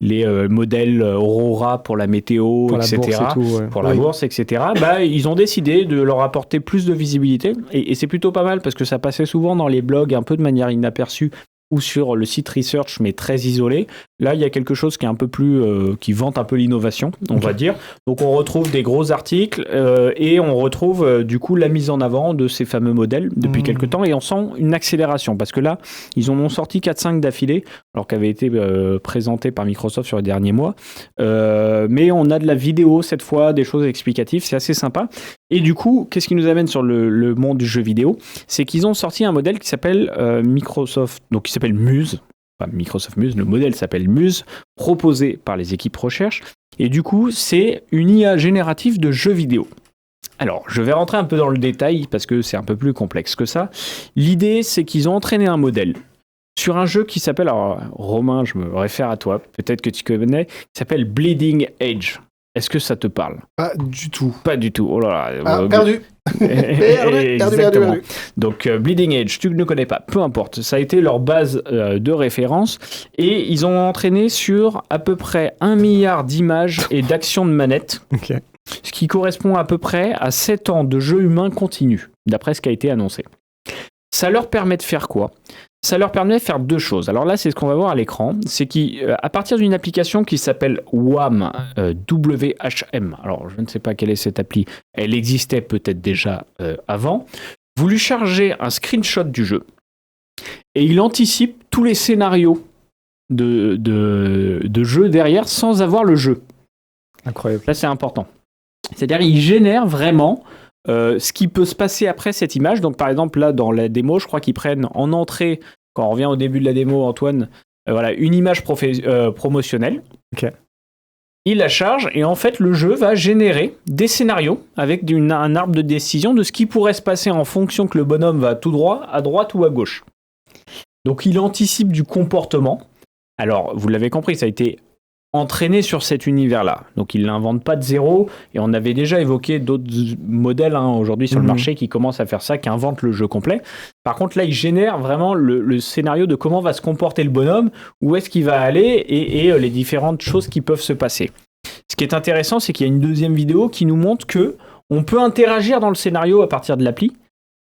les modèles Aurora pour la météo, pour etc., la bourse et tout, pour la bourse, etc., ils ont décidé de leur apporter plus de visibilité. Et c'est plutôt pas mal parce que ça passait souvent dans les blogs un peu de manière inaperçue. ou sur le site research, mais très isolé. Là, il y a quelque chose qui est un peu plus, qui vante un peu l'innovation, on va dire. Donc, on retrouve des gros articles et on retrouve du coup la mise en avant de ces fameux modèles depuis quelques temps et on sent une accélération parce que là, ils en ont sorti 4-5 d'affilée, alors qu'avaient été présentés par Microsoft sur les derniers mois. Mais on a de la vidéo cette fois, des choses explicatives, c'est assez sympa. Et du coup, qu'est-ce qui nous amène sur le monde du jeu vidéo ? C'est qu'ils ont sorti un modèle qui s'appelle Microsoft, donc qui s'appelle Muse. Enfin, Microsoft Muse, le modèle s'appelle Muse, proposé par les équipes recherche. Et du coup, c'est une IA générative de jeux vidéo. Alors, je vais rentrer un peu dans le détail parce que c'est un peu plus complexe que ça. L'idée, c'est qu'ils ont entraîné un modèle sur un jeu qui s'appelle, alors Romain, je me réfère à toi, peut-être que tu connais, qui s'appelle Bleeding Edge. Est-ce que ça te parle ? Pas du tout. Pas du tout. Oh là là. Ah, perdu. Perdu. Donc, Bleeding Edge, tu ne connais pas. Peu importe. Ça a été leur base de référence. Et ils ont entraîné sur à peu près 1 milliard d'images et d'actions de manette. Okay. Ce qui correspond à peu près à 7 ans de jeu humain continu, d'après ce qui a été annoncé. Ça leur permet de faire quoi ? Ça leur permet de faire 2 choses. Alors là, c'est ce qu'on va voir à l'écran. C'est qu'à partir d'une application qui s'appelle WHAM, WHM, alors je ne sais pas quelle est cette appli, elle existait peut-être déjà avant, vous lui chargez un screenshot du jeu et il anticipe tous les scénarios de jeu derrière sans avoir le jeu. Incroyable. Là, c'est important. C'est-à-dire il génère vraiment ce qui peut se passer après cette image. Donc par exemple là dans la démo, je crois qu'ils prennent en entrée, quand on revient au début de la démo, Antoine, voilà, une image promotionnelle. Okay. Il la charge et en fait le jeu va générer des scénarios avec un arbre de décision de ce qui pourrait se passer en fonction que le bonhomme va tout droit, à droite ou à gauche. Donc il anticipe du comportement. Alors vous l'avez compris, ça a été entraîné sur cet univers-là. Donc, ils ne l'inventent pas de zéro. Et on avait déjà évoqué d'autres modèles aujourd'hui sur le marché qui commencent à faire ça, qui inventent le jeu complet. Par contre, là, ils génèrent vraiment le scénario de comment va se comporter le bonhomme, où est-ce qu'il va aller et les différentes choses qui peuvent se passer. Ce qui est intéressant, c'est qu'il y a une deuxième vidéo qui nous montre qu'on peut interagir dans le scénario à partir de l'appli.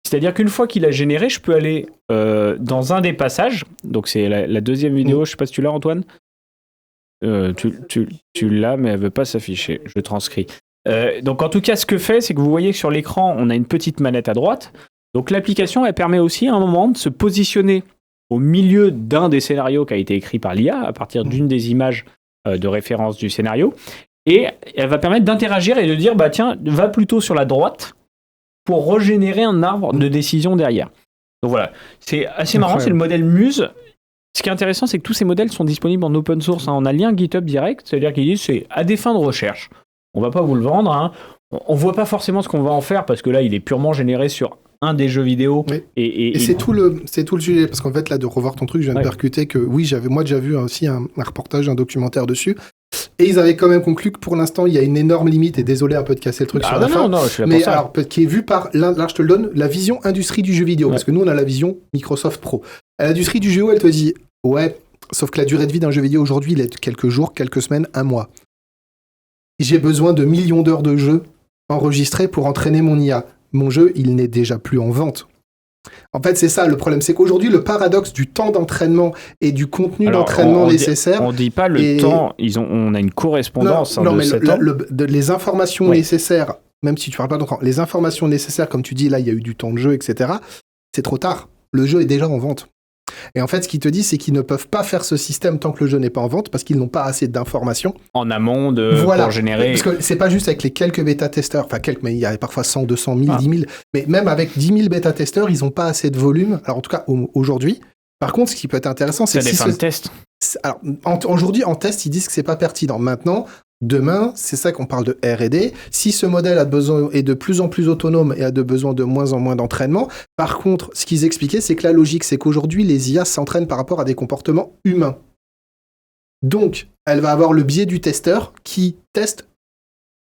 C'est-à-dire qu'une fois qu'il a généré, je peux aller dans un des passages. Donc, c'est la deuxième vidéo. Je ne sais pas si tu l'as, Antoine. Tu l'as, mais elle ne veut pas s'afficher. Je transcris. Donc, en tout cas, ce que fait, c'est que vous voyez que sur l'écran, on a une petite manette à droite. Donc, l'application, elle permet aussi à un moment de se positionner au milieu d'un des scénarios qui a été écrit par l'IA, à partir d'une des images de référence du scénario. Et elle va permettre d'interagir et de dire, bah tiens, va plutôt sur la droite pour régénérer un arbre de décision derrière. Donc voilà, c'est assez marrant, c'est le modèle Muse. Ce qui est intéressant, c'est que tous ces modèles sont disponibles en open source. On a le lien GitHub direct, c'est-à-dire qu'ils disent c'est à des fins de recherche. On ne va pas vous le vendre. On ne voit pas forcément ce qu'on va en faire parce que là, il est purement généré sur un des jeux vidéo. Oui. Et c'est tout le sujet. Parce qu'en fait, là, de revoir ton truc, je viens de percuter que oui, moi déjà vu aussi un reportage, un documentaire dessus. Et ils avaient quand même conclu que pour l'instant, il y a une énorme limite, et désolé un peu de casser le truc sur la fin, je suis là pour ça. Alors, qui est vue par, là je te le donne, la vision industrie du jeu vidéo, parce que nous on a la vision Microsoft Pro. L'industrie du jeu vidéo, elle te dit, ouais, sauf que la durée de vie d'un jeu vidéo aujourd'hui, il est de quelques jours, quelques semaines, un mois. J'ai besoin de millions d'heures de jeu enregistrées pour entraîner mon IA. Mon jeu, il n'est déjà plus en vente. En fait, c'est ça le problème, c'est qu'aujourd'hui, le paradoxe du temps d'entraînement et du contenu d'entraînement nécessaire... On ne dit pas le temps, on a une correspondance non, de mais 7 ans. Les informations nécessaires, même si tu ne parles pas d'entraînement, les informations nécessaires, comme tu dis, là, il y a eu du temps de jeu, etc., c'est trop tard. Le jeu est déjà en vente. Et en fait, ce qu'ils te disent, c'est qu'ils ne peuvent pas faire ce système tant que le jeu n'est pas en vente, parce qu'ils n'ont pas assez d'informations. En amont pour générer... Parce que c'est pas juste avec les quelques bêta-testeurs, enfin quelques, mais il y a parfois 100, 200 000, 10 000, mais même avec 10 000 bêta-testeurs, ils n'ont pas assez de volume, alors en tout cas aujourd'hui. Par contre, ce qui peut être intéressant, c'est des fins de test. Alors, aujourd'hui, en test, ils disent que c'est pas pertinent. Maintenant, demain, c'est ça qu'on parle de R&D. Si ce modèle est de plus en plus autonome et a besoin de moins en moins d'entraînement, par contre, ce qu'ils expliquaient, c'est que la logique, c'est qu'aujourd'hui, les IA s'entraînent par rapport à des comportements humains. Donc, elle va avoir le biais du testeur qui teste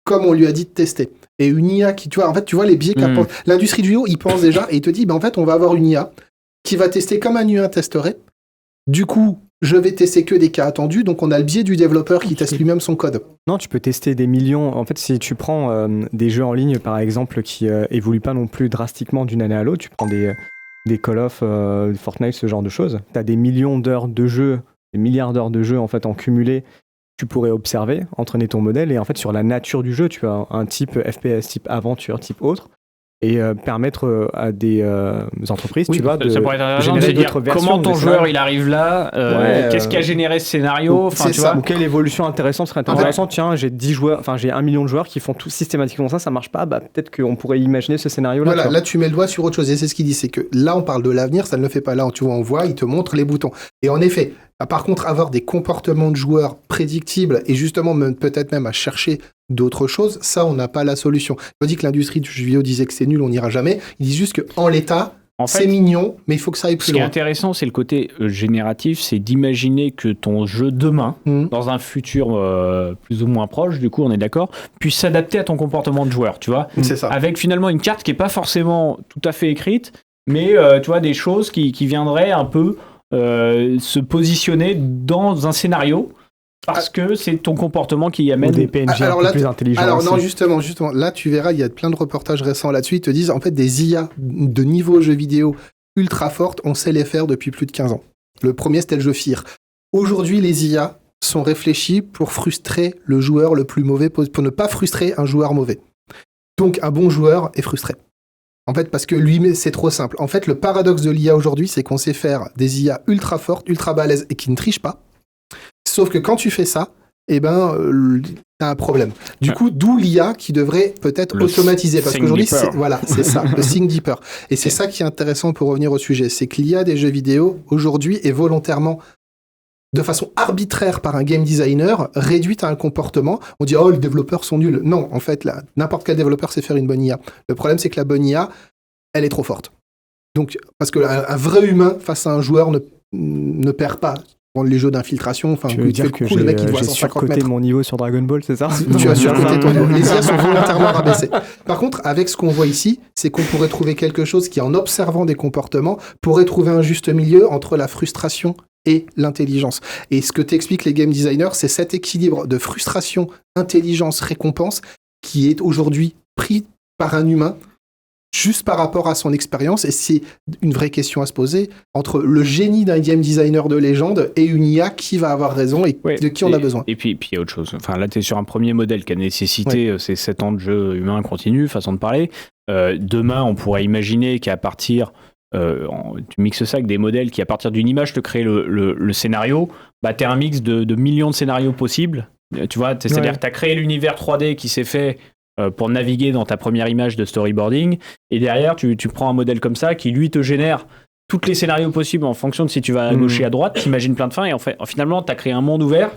comme on lui a dit de tester. Et une IA qui, tu vois les biais qu'elle pense. L'industrie du vidéo, il pense déjà et il te dit, en fait, on va avoir une IA qui va tester comme un humain testerait. Du coup, je vais tester que des cas attendus, donc on a le biais du développeur qui teste lui-même son code. Non, tu peux tester des millions. En fait, si tu prends des jeux en ligne, par exemple, qui évoluent pas non plus drastiquement d'une année à l'autre, tu prends des des Call of, Fortnite, ce genre de choses. Tu as des millions d'heures de jeu, des milliards d'heures de jeu en fait en cumulé. Tu pourrais observer, entraîner ton modèle et en fait sur la nature du jeu, tu as un type FPS, type aventure, type autre. Et permettre à des entreprises, tu vois, de générer d'autres versions. Comment ton joueur il arrive là, qu'est-ce qui a généré ce scénario, ou quelle évolution intéressante serait intéressante. Tiens, j'ai 10 joueurs, j'ai 1 million de joueurs qui font tout systématiquement ça marche pas, peut-être qu'on pourrait imaginer ce scénario-là. Voilà, là tu mets le doigt sur autre chose et c'est ce qu'il dit, c'est que là on parle de l'avenir, ça ne le fait pas là, tu vois, on voit, il te montre les boutons. Et en effet, par contre, avoir des comportements de joueurs prédictibles et justement peut-être même à chercher d'autres choses, ça, on n'a pas la solution. Je dis que l'industrie du jeu vidéo disait que c'est nul, on n'ira jamais. Ils disent juste qu'en l'état, c'est mignon, mais il faut que ça aille plus loin. Ce qui est intéressant, c'est le côté génératif, c'est d'imaginer que ton jeu demain, dans un futur plus ou moins proche, du coup, on est d'accord, puisse s'adapter à ton comportement de joueur, tu vois. C'est ça. Avec finalement une carte qui n'est pas forcément tout à fait écrite, mais tu vois, des choses qui viendraient un peu se positionner dans un scénario parce que c'est ton comportement qui y amène des PNJ un peu plus intelligents. Alors non, justement, là tu verras, il y a plein de reportages récents là-dessus, ils te disent en fait des IA de niveau jeu vidéo ultra fortes, on sait les faire depuis plus de 15 ans. Le premier c'était le jeu Fear. Aujourd'hui les IA sont réfléchis pour frustrer le joueur le plus mauvais, pour ne pas frustrer un joueur mauvais. Donc un bon joueur est frustré. En fait, parce que lui, c'est trop simple. En fait, le paradoxe de l'IA aujourd'hui, c'est qu'on sait faire des IA ultra fortes, ultra balèzes et qui ne trichent pas. Sauf que quand tu fais ça, t'as un problème. Du coup, d'où l'IA qui devrait peut-être automatiser. Parce qu'aujourd'hui, c'est ça, le Think Deeper. Et c'est ça qui est intéressant pour revenir au sujet. C'est que l'IA des jeux vidéo, aujourd'hui, est volontairement, de façon arbitraire par un game designer, réduite à un comportement. On dit, les développeurs sont nuls. Non, en fait, là, n'importe quel développeur sait faire une bonne IA. Le problème, c'est que la bonne IA, elle est trop forte. Donc, parce qu'un vrai humain face à un joueur ne perd pas. Les jeux d'infiltration, tu veux dire que j'ai surcoté mon niveau sur Dragon Ball, c'est ça? Tu as surcoté ton niveau. Les IA sont volontairement rabaissés. Par contre, avec ce qu'on voit ici, c'est qu'on pourrait trouver quelque chose qui, en observant des comportements, pourrait trouver un juste milieu entre la frustration et l'intelligence. Et ce que t'expliquent les game designers, c'est cet équilibre de frustration, intelligence, récompense qui est aujourd'hui pris par un humain juste par rapport à son expérience, et c'est une vraie question à se poser entre le génie d'un game designer de légende et une IA qui va avoir raison et de qui on a besoin. Et puis il y a autre chose. Enfin, là, tu es sur un premier modèle qui a nécessité ces 7 ans de jeu humain continu, façon de parler. Demain, on pourrait imaginer qu'à partir... tu mixes ça avec des modèles qui, à partir d'une image, te créent le scénario. Tu as un mix de millions de scénarios possibles. Tu vois, c'est-à-dire que tu as créé l'univers 3D qui s'est fait pour naviguer dans ta première image de storyboarding, et derrière tu prends un modèle comme ça qui lui te génère tous les scénarios possibles en fonction de si tu vas à gauche et à droite, t'imagines plein de fins, et en fait, finalement tu as créé un monde ouvert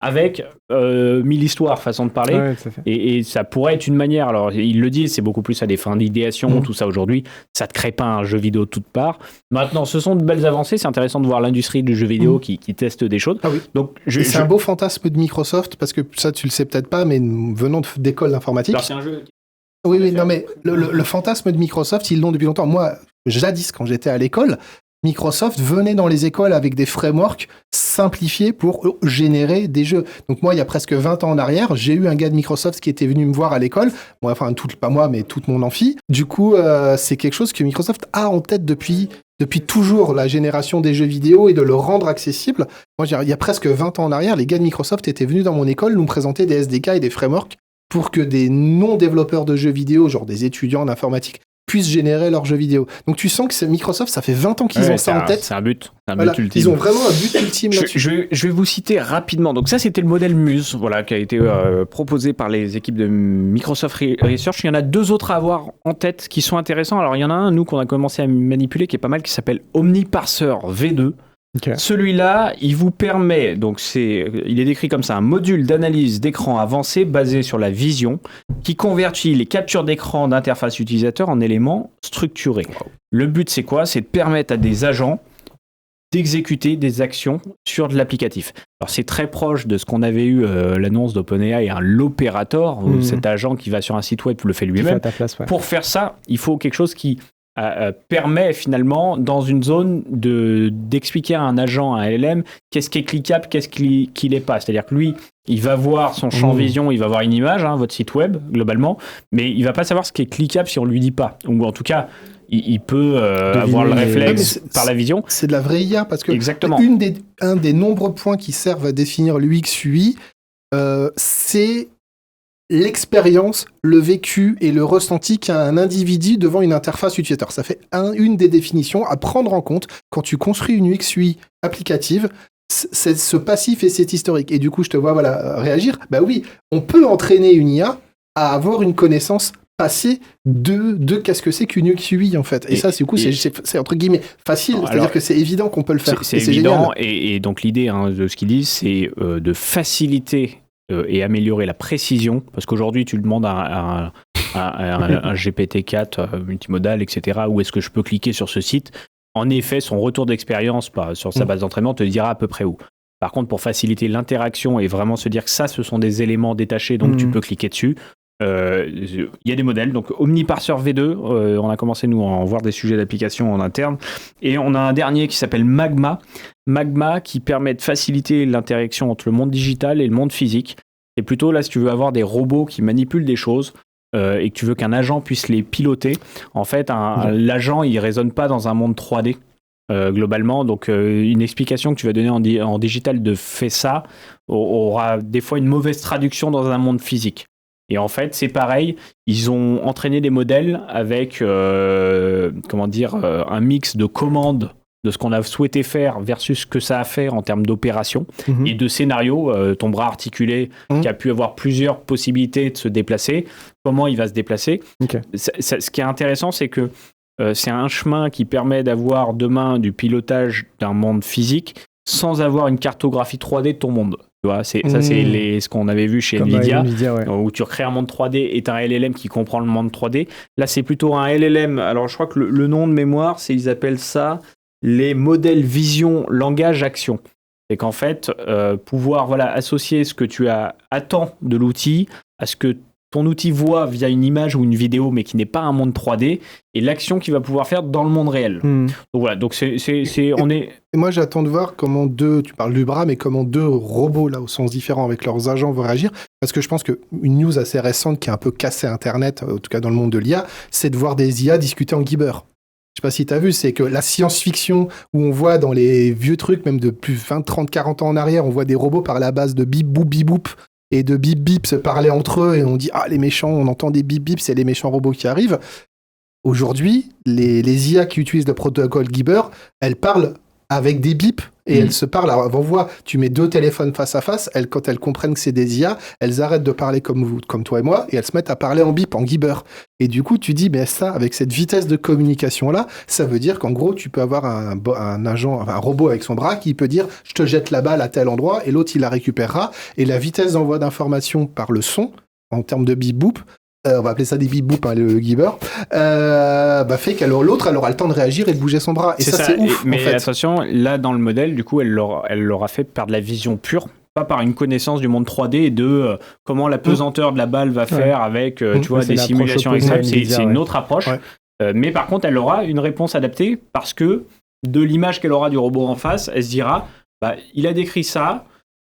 avec 1000 histoires, façon de parler, et ça pourrait être une manière, alors il le dit, c'est beaucoup plus à des fins d'idéation, tout ça aujourd'hui, ça te crée pas un jeu vidéo de toutes parts. Maintenant, ce sont de belles avancées, c'est intéressant de voir l'industrie du jeu vidéo qui teste des choses. Donc, c'est un beau fantasme de Microsoft, parce que ça tu le sais peut-être pas, mais venant d'école d'informatique... Alors, c'est un jeu... Oui, non mais le fantasme de Microsoft, ils l'ont depuis longtemps. Moi, jadis, quand j'étais à l'école, Microsoft venait dans les écoles avec des frameworks simplifiés pour générer des jeux. Donc moi, il y a presque 20 ans en arrière, j'ai eu un gars de Microsoft qui était venu me voir à l'école. Bon, enfin, pas moi, mais toute mon amphi. Du coup, c'est quelque chose que Microsoft a en tête depuis toujours, la génération des jeux vidéo et de le rendre accessible. Moi, il y a presque 20 ans en arrière, les gars de Microsoft étaient venus dans mon école nous présenter des SDK et des frameworks pour que des non-développeurs de jeux vidéo, genre des étudiants en informatique, puissent générer leurs jeux vidéo. Donc tu sens que Microsoft, ça fait 20 ans qu'ils ont ça en tête. C'est un but. Voilà, but ultime. Ils ont vraiment un but ultime là-dessus. Je vais vous citer rapidement. Donc ça, c'était le modèle Muse, qui a été proposé par les équipes de Microsoft Research. Il y en a 2 autres à avoir en tête qui sont intéressants. Alors il y en a un, nous, qu'on a commencé à manipuler, qui est pas mal, qui s'appelle OmniParser V2. Okay. Celui-là, il vous permet, il est décrit comme ça, un module d'analyse d'écran avancé basé sur la vision qui convertit les captures d'écran d'interface utilisateur en éléments structurés. Wow. Le but, c'est quoi? C'est de permettre à des agents d'exécuter des actions sur de l'applicatif. Alors, c'est très proche de ce qu'on avait eu, l'annonce d'OpenAI, l'opérateur, cet agent qui va sur un site web le fait lui-même. À ta place, Pour faire ça, il faut quelque chose qui permet finalement, dans une zone, d'expliquer à un agent, à un LLM, qu'est-ce qui est cliquable, qu'est-ce qui l'est pas. C'est-à-dire que lui, il va voir son champ vision, il va voir une image, votre site web, globalement, mais il va pas savoir ce qui est cliquable si on lui dit pas. Ou en tout cas, il peut avoir le réflexe par la vision. C'est de la vraie IA, parce que exactement. Un des nombreux points qui servent à définir l'UX UI, c'est l'expérience, le vécu et le ressenti qu'a un individu devant une interface utilisateur. Ça fait une des définitions à prendre en compte quand tu construis une UX UI applicative. C'est ce passif et cet historique. Et du coup, je te vois réagir. Bah oui, on peut entraîner une IA à avoir une connaissance passée de qu'est-ce que c'est qu'une UX UI en fait. Et ça, du coup, c'est entre guillemets facile. C'est-à-dire que c'est évident qu'on peut le faire. C'est évident. Et donc l'idée de ce qu'ils disent, c'est de faciliter et améliorer la précision, parce qu'aujourd'hui tu demandes à un GPT-4 multimodal, etc., où est-ce que je peux cliquer sur ce site. En effet, son retour d'expérience sur sa base d'entraînement te dira à peu près où. Par contre, pour faciliter l'interaction et vraiment se dire que ça, ce sont des éléments détachés, donc tu peux cliquer dessus, il y a des modèles. Donc OmniParseur V2, on a commencé nous à en voir des sujets d'application en interne, et on a un dernier qui s'appelle Magma qui permet de faciliter l'interaction entre le monde digital et le monde physique. C'est plutôt là si tu veux avoir des robots qui manipulent des choses et que tu veux qu'un agent puisse les piloter. En fait, l'agent il raisonne pas dans un monde 3D globalement, donc une explication que tu vas donner en digital de fait ça aura des fois une mauvaise traduction dans un monde physique. Et en fait, c'est pareil, ils ont entraîné des modèles avec un mix de commandes de ce qu'on a souhaité faire versus ce que ça a fait en termes d'opération et de scénario. Ton bras articulé qui a pu avoir plusieurs possibilités de se déplacer, comment il va se déplacer. Ce qui est intéressant, c'est que c'est un chemin qui permet d'avoir demain du pilotage d'un monde physique sans avoir une cartographie 3D de ton monde. Tu vois, ça, c'est ce qu'on avait vu chez Nvidia, où tu recrées un monde 3D et tu as un LLM qui comprend le monde 3D. Là, c'est plutôt un LLM. Alors, je crois que le nom de mémoire, ils appellent ça les modèles vision, langage, action. C'est qu'en fait, pouvoir associer ce que tu attends de l'outil à ce que ton outil voit via une image ou une vidéo, mais qui n'est pas un monde 3D, et l'action qu'il va pouvoir faire dans le monde réel. Donc voilà, donc Et moi, j'attends de voir comment tu parles du bras, mais comment deux robots, là, au sens différent, avec leurs agents, vont réagir. Parce que je pense qu'une news assez récente qui a un peu cassé Internet, en tout cas dans le monde de l'IA, c'est de voir des IA discuter en Gibber. Je sais pas si tu as vu, c'est que la science-fiction, où on voit dans les vieux trucs, même de plus 20, 30, 40 ans en arrière, on voit des robots parler à base de bip, boop, bip, boop, et de bip, bip se parler entre eux, et on dit « Ah, les méchants, on entend des bip, bip, c'est les méchants robots qui arrivent ». Aujourd'hui, les IA qui utilisent le protocole Gibber, elles parlent avec des bips, et elles se parlent. Alors, on voit, tu mets deux téléphones face à face, quand elles comprennent que c'est des IA, elles arrêtent de parler comme toi et moi, et elles se mettent à parler en bip, en Gibber. Et du coup, tu dis, mais ça, avec cette vitesse de communication-là, ça veut dire qu'en gros, tu peux avoir un robot avec son bras qui peut dire, je te jette la balle à tel endroit, et l'autre, il la récupérera. Et la vitesse d'envoi d'informations par le son, en termes de bip-boop, on va appeler ça des bip-boop, le Gibber, fait qu'elle l'autre, elle aura le temps de réagir et de bouger son bras. Et ça, c'est ouf. Mais en fait. attention, là, dans le modèle, du coup, elle l'aura fait par de la vision pure, pas par une connaissance du monde 3D et de comment la pesanteur de la balle va faire avec tu vois, des simulations extrêmes. C'est une autre approche. Mais par contre, elle aura une réponse adaptée parce que de l'image qu'elle aura du robot en face, elle se dira il a décrit ça.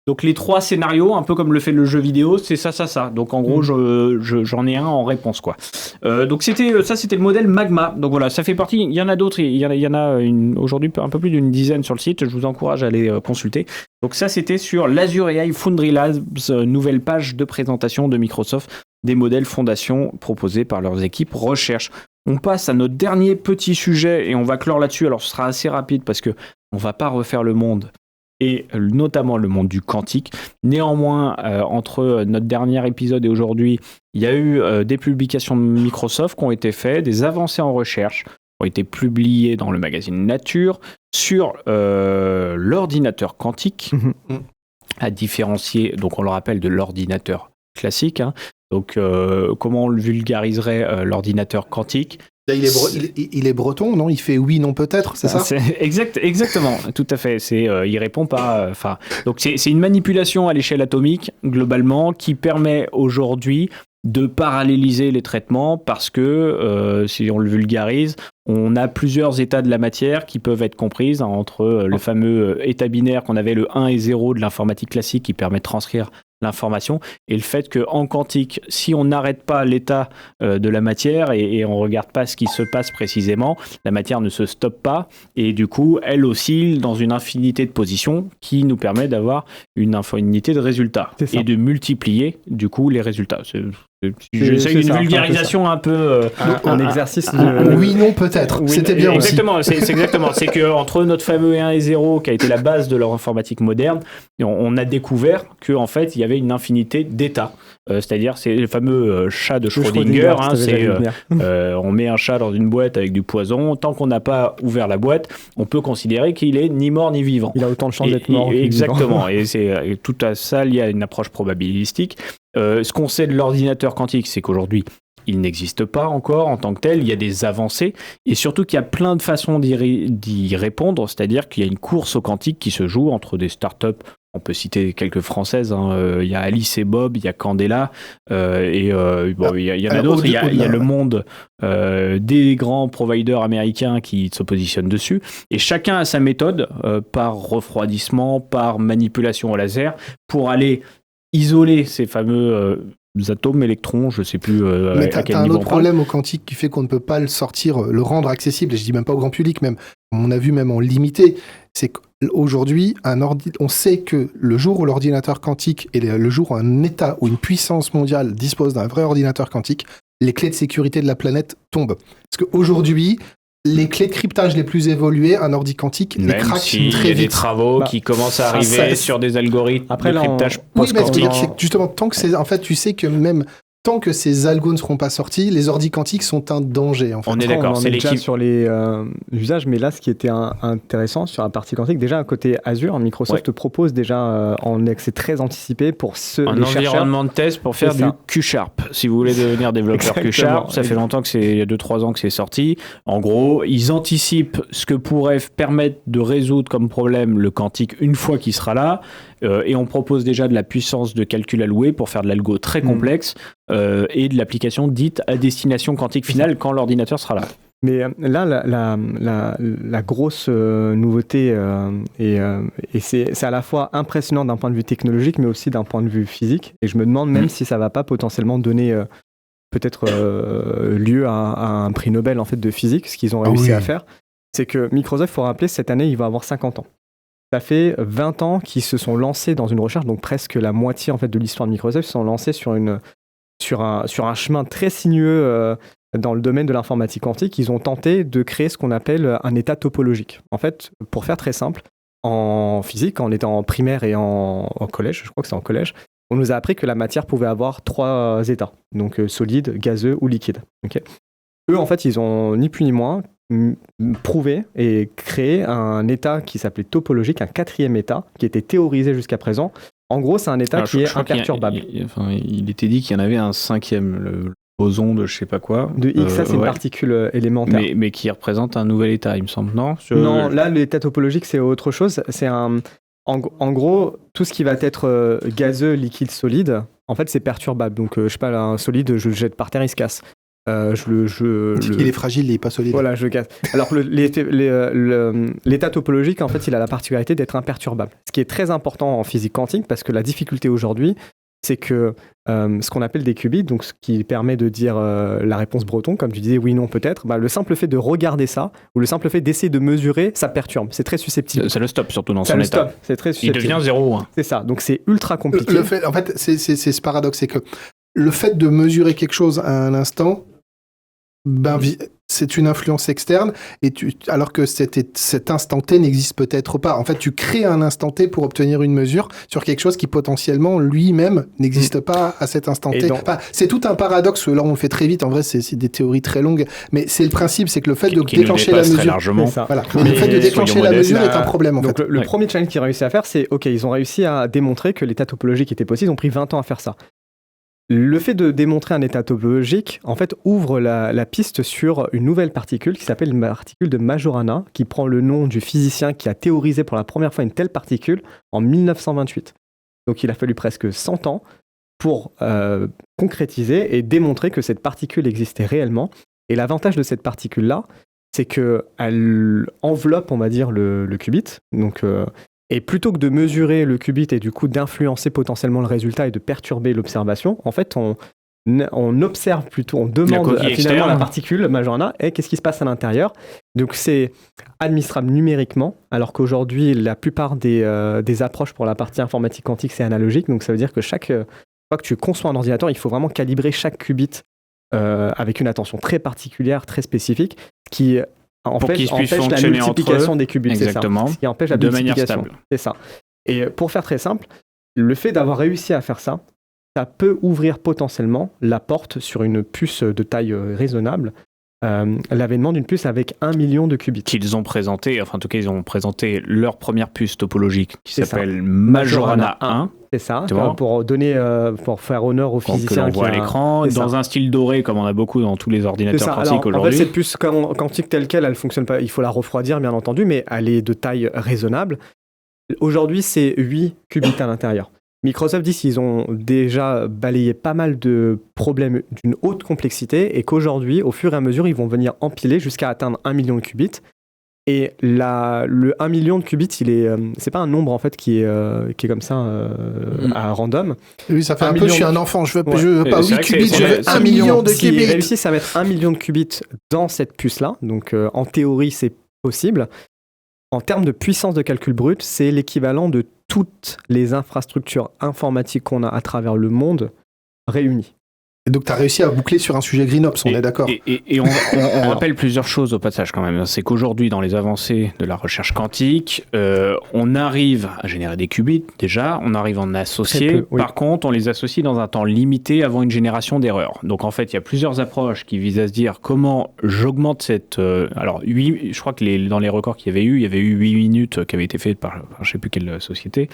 Donc les trois scénarios, un peu comme le fait le jeu vidéo, c'est ça. Donc en gros, j'en ai un en réponse, quoi. Donc c'était le modèle Magma. Donc voilà, ça fait partie. Il y en a d'autres. Il y en a aujourd'hui un peu plus d'une dizaine sur le site. Je vous encourage à aller consulter. Donc ça, c'était sur l'Azure AI Foundry Labs, nouvelle page de présentation de Microsoft des modèles fondation proposés par leurs équipes recherche. On passe à notre dernier petit sujet et on va clore là-dessus. Alors ce sera assez rapide parce que on va pas refaire le monde. Et notamment le monde du quantique. Néanmoins, entre notre dernier épisode et aujourd'hui, il y a eu des publications de Microsoft qui ont été faites, des avancées en recherche qui ont été publiées dans le magazine Nature sur l'ordinateur quantique, à différencier, donc on le rappelle, de l'ordinateur classique. Donc, comment on le vulgariserait l'ordinateur quantique ? Il est breton, non ? Il fait oui, non, peut-être, c'est ça ? Exactement, tout à fait. Il répond pas. Donc c'est une manipulation à l'échelle atomique globalement qui permet aujourd'hui de paralléliser les traitements parce que, si on le vulgarise, on a plusieurs états de la matière qui peuvent être comprises entre le fameux état binaire qu'on avait, le 1 et 0 de l'informatique classique qui permet de transcrire l'information, et le fait qu'en quantique, si on n'arrête pas l'état de la matière et on ne regarde pas ce qui se passe précisément, la matière ne se stoppe pas, et du coup, elle oscille dans une infinité de positions qui nous permet d'avoir une infinité de résultats et de multiplier, du coup, les résultats. J'essaie une vulgarisation un peu... un exercice oui, non, peut-être. Oui, c'était bien exactement, aussi. C'est exactement. C'est qu'entre notre fameux 1 et 0, qui a été la base de leur informatique moderne, on a découvert qu'en fait, il y avait une infinité d'états. C'est-à-dire, c'est le fameux chat de Schrödinger. On met un chat dans une boîte avec du poison. Tant qu'on n'a pas ouvert la boîte, on peut considérer qu'il est ni mort ni vivant. Il a autant de chances d'être mort. Exactement. Et c'est tout à ça lié à une approche probabilistique. Ce qu'on sait de l'ordinateur quantique, c'est qu'aujourd'hui, il n'existe pas encore en tant que tel. Il y a des avancées et surtout qu'il y a plein de façons d'y répondre. C'est-à-dire qu'il y a une course au quantique qui se joue entre des startups. On peut citer quelques françaises. Il y a Alice et Bob, il y a Candela il y en a d'autres. Il y a le monde des grands providers américains qui se positionnent dessus. Et chacun a sa méthode par refroidissement, par manipulation au laser pour aller isoler ces fameux atomes, électrons, je ne sais plus à quel niveau on parle. Mais tu as un autre problème au quantique qui fait qu'on ne peut pas le rendre accessible, et je ne dis même pas au grand public, même, on a vu même en limité, c'est qu'aujourd'hui, on sait que le jour où l'ordinateur quantique et le jour où un État ou une puissance mondiale dispose d'un vrai ordinateur quantique, les clés de sécurité de la planète tombent. Parce qu'aujourd'hui, les clés de cryptage les plus évoluées, un ordi quantique, les craque très vite. Il y a des travaux qui commencent à arriver sur des algorithmes de cryptage post-quantique. Oui, mais justement, tant que c'est... En fait, tu sais que même... Tant que ces algos ne seront pas sortis, les ordis quantiques sont un danger. En fait. On est d'accord, c'est déjà sur les usages, mais là, ce qui était intéressant sur la partie quantique, déjà à côté Azure, Microsoft propose déjà en accès très anticipé pour un environnement de test pour faire du Q-Sharp. Si vous voulez devenir développeur Q-Sharp, ça fait longtemps que il y a 2-3 ans que c'est sorti. En gros, ils anticipent ce que pourrait permettre de résoudre comme problème le quantique une fois qu'il sera là. Et on propose déjà de la puissance de calcul allouée pour faire de l'algo très complexe et de l'application dite à destination quantique finale quand l'ordinateur sera là. Mais là, la grosse nouveauté, et c'est à la fois impressionnant d'un point de vue technologique, mais aussi d'un point de vue physique. Et je me demande même si ça ne va pas potentiellement donner peut-être lieu à un prix Nobel en fait, de physique, ce qu'ils ont réussi à faire. C'est que Microsoft, il faut rappeler, cette année, il va avoir 50 ans. Ça fait 20 ans qu'ils se sont lancés dans une recherche, donc presque la moitié en fait, de l'histoire de Microsoft, se sont lancés sur un chemin très sinueux dans le domaine de l'informatique quantique. Ils ont tenté de créer ce qu'on appelle un état topologique. En fait, pour faire très simple, en physique, en étant en primaire et en collège, je crois que c'est en collège, on nous a appris que la matière pouvait avoir 3 états, donc solide, gazeux ou liquide. Okay. Eux, en fait, ils ont ni plus ni moins prouvé et créé un état qui s'appelait topologique, un 4e état qui était théorisé jusqu'à présent. En gros, c'est un état qui est imperturbable. Il était dit qu'il y en avait un 5e, le boson de je sais pas quoi. De Higgs, ça c'est une particule élémentaire. Mais qui représente un nouvel état, il me semble, non ? Non, là, l'état topologique, c'est autre chose. C'est en gros, tout ce qui va être gazeux, liquide, solide, en fait, c'est perturbable. Donc, je sais pas, là, un solide, je le jette par terre, il se casse. Il est fragile, il n'est pas solide. Voilà, je le casse. Alors l'état topologique, en fait, il a la particularité d'être imperturbable. Ce qui est très important en physique quantique, parce que la difficulté aujourd'hui, c'est que ce qu'on appelle des qubits, donc ce qui permet de dire la réponse breton, comme tu disais, oui, non, peut-être, le simple fait de regarder ça, ou le simple fait d'essayer de mesurer, ça perturbe. C'est très susceptible. Ça le stoppe, surtout dans son état. C'est très susceptible. Il devient 0. C'est ça, donc c'est ultra compliqué. En fait, c'est ce paradoxe, c'est que le fait de mesurer quelque chose à un instant, c'est une influence externe, alors que cet instant T n'existe peut-être pas. En fait, tu crées un instant T pour obtenir une mesure sur quelque chose qui potentiellement lui-même n'existe pas à cet instant T. C'est tout un paradoxe. Là, on le fait très vite. En vrai, c'est des théories très longues, mais c'est le principe, c'est que le fait de déclencher la mesure, le fait de déclencher la mesure est un problème. Donc le premier challenge qu'ils ont réussi à faire, c'est ils ont réussi à démontrer que l'état topologique était possible. Ils ont pris 20 ans à faire ça. Le fait de démontrer un état topologique, en fait, ouvre la piste sur une nouvelle particule qui s'appelle une particule de Majorana, qui prend le nom du physicien qui a théorisé pour la première fois une telle particule en 1928. Donc il a fallu presque 100 ans pour concrétiser et démontrer que cette particule existait réellement. Et l'avantage de cette particule-là, c'est qu'elle enveloppe, on va dire, le qubit. Donc, et plutôt que de mesurer le qubit et du coup d'influencer potentiellement le résultat et de perturber l'observation, en fait, on observe plutôt, on demande finalement à la particule Majorana, qu'est-ce qui se passe à l'intérieur. Donc c'est administrable numériquement, alors qu'aujourd'hui, la plupart des approches pour la partie informatique quantique, c'est analogique. Donc ça veut dire que chaque fois que tu conçois un ordinateur, il faut vraiment calibrer chaque qubit avec une attention très particulière, très spécifique, qui empêche la multiplication des qubits. Exactement. C'est ça. Ce qui empêche la multiplication. C'est ça. Et pour faire très simple, le fait d'avoir réussi à faire ça, ça peut ouvrir potentiellement la porte sur une puce de taille raisonnable, l'avènement d'une puce avec 1 million de qubits. Qu'ils ont présenté, enfin en tout cas ils ont présenté leur première puce topologique qui s'appelle Majorana 1. C'est ça, pour faire honneur aux physiciens. On voit à l'écran, dans un style doré comme on a beaucoup dans tous les ordinateurs quantiques aujourd'hui. En fait, cette puce quantique telle qu'elle, elle fonctionne pas, il faut la refroidir bien entendu, mais elle est de taille raisonnable. Aujourd'hui, c'est 8 qubits à l'intérieur. Microsoft dit qu'ils ont déjà balayé pas mal de problèmes d'une haute complexité et qu'aujourd'hui, au fur et à mesure, ils vont venir empiler jusqu'à atteindre 1 million de qubits. Et le 1 million de qubits, c'est pas un nombre en fait qui est comme ça à random. Oui, ça fait un peu je suis un enfant, je veux pas 8 qubits, je veux 1 million de qubits. S'ils réussissent à mettre 1 million de qubits dans cette puce-là, donc en théorie, c'est possible. En termes de puissance de calcul brut, c'est l'équivalent de toutes les infrastructures informatiques qu'on a à travers le monde réunies. Et donc, tu as réussi à boucler sur un sujet GreenOps, on est d'accord. Et on rappelle plusieurs choses au passage quand même. C'est qu'aujourd'hui, dans les avancées de la recherche quantique, on arrive à générer des qubits déjà, on arrive à en associer. Oui. Par contre, on les associe dans un temps limité avant une génération d'erreurs. Donc en fait, il y a plusieurs approches qui visent à se dire comment j'augmente cette... alors, je crois que dans les records qu'il y avait eu 8 minutes qui avaient été faites par je ne sais plus quelle société.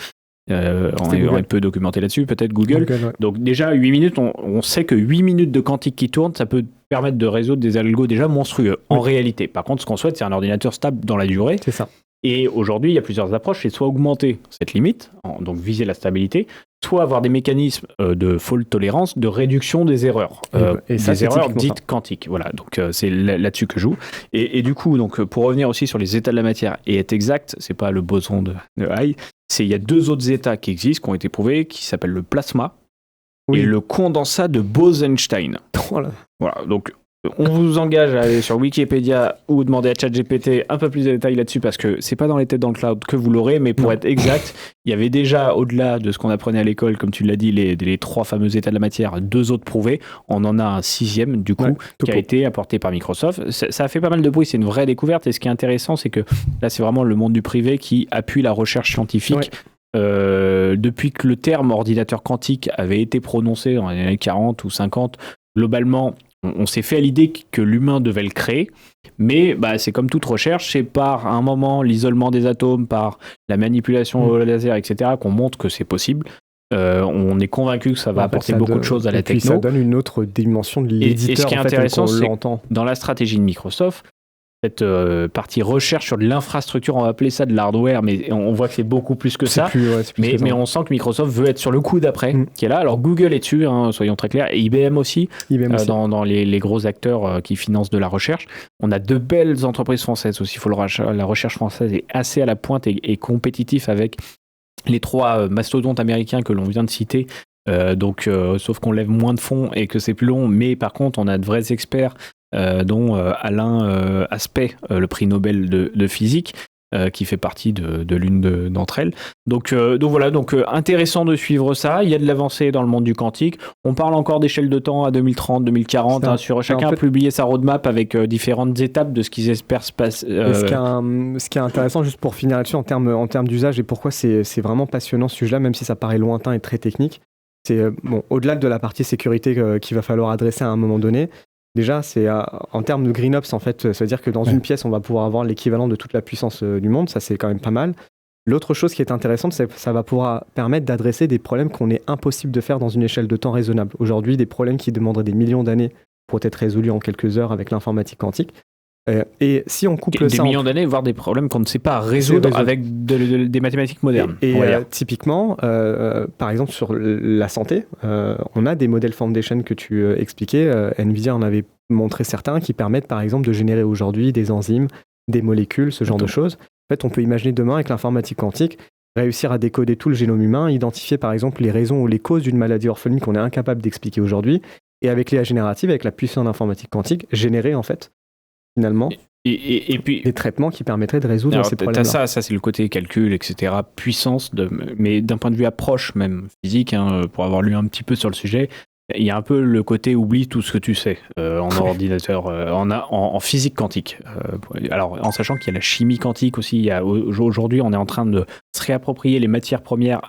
On peut documenter là-dessus, peut-être Google. Ouais. Donc déjà, 8 minutes, on sait que 8 minutes de quantique qui tourne, ça peut permettre de résoudre des algos déjà monstrueux, en réalité. Par contre, ce qu'on souhaite, c'est un ordinateur stable dans la durée. C'est ça. Et aujourd'hui, il y a plusieurs approches. C'est soit augmenter cette limite, donc viser la stabilité, soit avoir des mécanismes de fault tolérance, de réduction des erreurs. Et ça, des erreurs dites quantiques. Voilà, donc c'est là-dessus que je joue. Et du coup, donc, pour revenir aussi sur les états de la matière et être exact, c'est pas le boson de High, il y a 2 autres états qui existent, qui ont été prouvés, qui s'appellent le plasma et le condensat de Bose-Einstein. Voilà, donc on vous engage à aller sur Wikipédia ou demander à ChatGPT un peu plus de détails là-dessus parce que c'est pas dans les têtes dans le cloud que vous l'aurez, mais pour être exact, il y avait déjà, au-delà de ce qu'on apprenait à l'école, comme tu l'as dit, les 3 fameux états de la matière, 2 autres prouvés. On en a un 6e, du coup, qui a été apporté par Microsoft. Ça a fait pas mal de bruit, c'est une vraie découverte. Et ce qui est intéressant, c'est que là, c'est vraiment le monde du privé qui appuie la recherche scientifique. Depuis que le terme ordinateur quantique avait été prononcé dans les années 40 ou 50, globalement, on s'est fait à l'idée que l'humain devait le créer, mais c'est comme toute recherche, c'est par un moment l'isolement des atomes, par la manipulation au laser, etc., qu'on montre que c'est possible. On est convaincu que ça va apporter beaucoup de choses à la techno. Et ça donne une autre dimension de l'éditeur. Et ce qui est intéressant, c'est que dans la stratégie de Microsoft, cette partie recherche sur de l'infrastructure, on va appeler ça de l'hardware, mais on voit que c'est beaucoup plus que ça. Mais on sent que Microsoft veut être sur le coup d'après, qui est là. Alors Google est dessus, soyons très clairs, et IBM aussi, dans les gros acteurs qui financent de la recherche. On a de belles entreprises françaises aussi. La recherche française est assez à la pointe et compétitif avec les 3 mastodontes américains que l'on vient de citer. Sauf qu'on lève moins de fonds et que c'est plus long, mais par contre, on a de vrais experts. Dont Alain Aspect, le prix Nobel de physique, qui fait partie de l'une d'entre elles. Donc voilà, intéressant de suivre ça. Il y a de l'avancée dans le monde du quantique. On parle encore d'échelle de temps à 2030, 2040. Chacun a publié sa roadmap avec différentes étapes de ce qu'ils espèrent se passer. Ce qui est intéressant, juste pour finir là-dessus, en termes d'usage et pourquoi c'est vraiment passionnant ce sujet-là, même si ça paraît lointain et très technique, c'est au-delà de la partie sécurité qu'il va falloir adresser à un moment donné. Déjà, c'est en termes de GreenOps, en fait, ça veut dire que dans une pièce, on va pouvoir avoir l'équivalent de toute la puissance du monde. Ça, c'est quand même pas mal. L'autre chose qui est intéressante, c'est que ça va pouvoir permettre d'adresser des problèmes qu'on est impossible de faire dans une échelle de temps raisonnable. Aujourd'hui, des problèmes qui demanderaient des millions d'années pour être résolus en quelques heures avec l'informatique quantique. Et si on couple des millions d'années, voire des problèmes qu'on ne sait pas résoudre avec des mathématiques modernes. Et typiquement, par exemple sur la santé, on a des modèles foundation que tu expliquais. NVIDIA en avait montré certains qui permettent par exemple de générer aujourd'hui des enzymes, des molécules, ce genre de choses. En fait, on peut imaginer demain avec l'informatique quantique réussir à décoder tout le génome humain, identifier par exemple les raisons ou les causes d'une maladie orpheline qu'on est incapable d'expliquer aujourd'hui, et avec l'IA générative, avec la puissance d'informatique quantique, générer en fait finalement et puis des traitements qui permettraient de résoudre ces problèmes. Ça c'est le côté calcul, etc., puissance, mais d'un point de vue approche même physique, pour avoir lu un petit peu sur le sujet, il y a un peu le côté oublie tout ce que tu sais en ordinateur, en physique quantique. Alors en sachant qu'il y a la chimie quantique aussi, aujourd'hui on est en train de se réapproprier les matières premières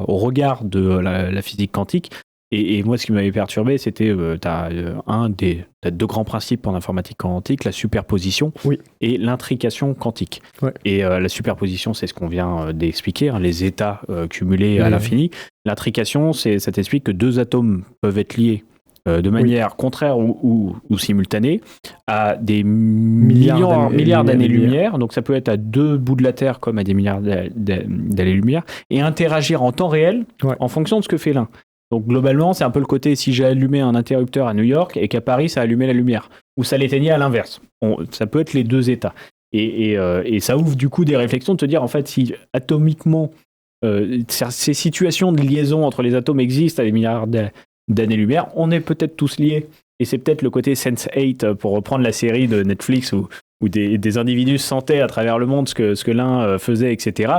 au regard de la physique quantique. Et moi, ce qui m'avait perturbé, c'était t'as deux grands principes en informatique quantique, la superposition et l'intrication quantique. Ouais. Et la superposition, c'est ce qu'on vient d'expliquer, les états cumulés à l'infini. L'intrication, ça t'explique que deux atomes peuvent être liés de manière contraire ou simultanée à des milliards d'années-lumière. Donc ça peut être à deux bouts de la Terre comme à des milliards d'années-lumière, et interagir en temps réel en fonction de ce que fait l'un. Donc globalement, c'est un peu le côté si j'ai allumé un interrupteur à New York et qu'à Paris, ça allumait la lumière, ou ça l'éteignait à l'inverse. Ça peut être les deux états. Et ça ouvre du coup des réflexions de te dire, en fait, si atomiquement, ces situations de liaison entre les atomes existent à des milliards d'années-lumière, on est peut-être tous liés. Et c'est peut-être le côté Sense8, pour reprendre la série de Netflix où des individus sentaient à travers le monde ce que l'un faisait, etc.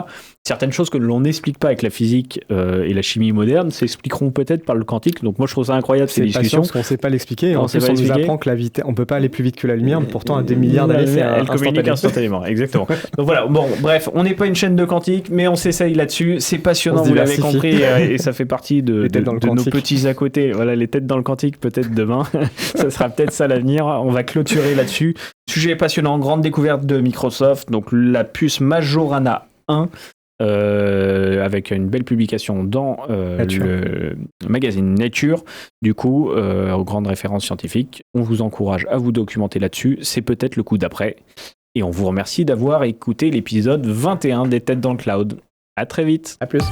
Certaines choses que l'on n'explique pas avec la physique et la chimie moderne s'expliqueront peut-être par le quantique. Donc moi je trouve ça incroyable ces discussions. Parce qu'on ne sait pas l'expliquer. Et en plus on nous apprend que on ne peut pas aller plus vite que la lumière, mais pourtant à des milliards d'années c'est elle communique instantanément. Exactement. Donc voilà, bon, bref, on n'est pas une chaîne de quantique, mais on s'essaye là-dessus. C'est passionnant, vous l'avez compris, et ça fait partie de nos petits à côté. Voilà, les têtes dans le quantique, peut-être demain. Ça sera peut-être ça l'avenir. On va clôturer là-dessus. Sujet passionnant, grande découverte de Microsoft, donc la puce Majorana 1, avec une belle publication dans le magazine Nature. Du coup, aux grandes références scientifiques, on vous encourage à vous documenter là-dessus. C'est peut-être le coup d'après. Et on vous remercie d'avoir écouté l'épisode 21 des Têtes dans le Cloud. À très vite. À plus.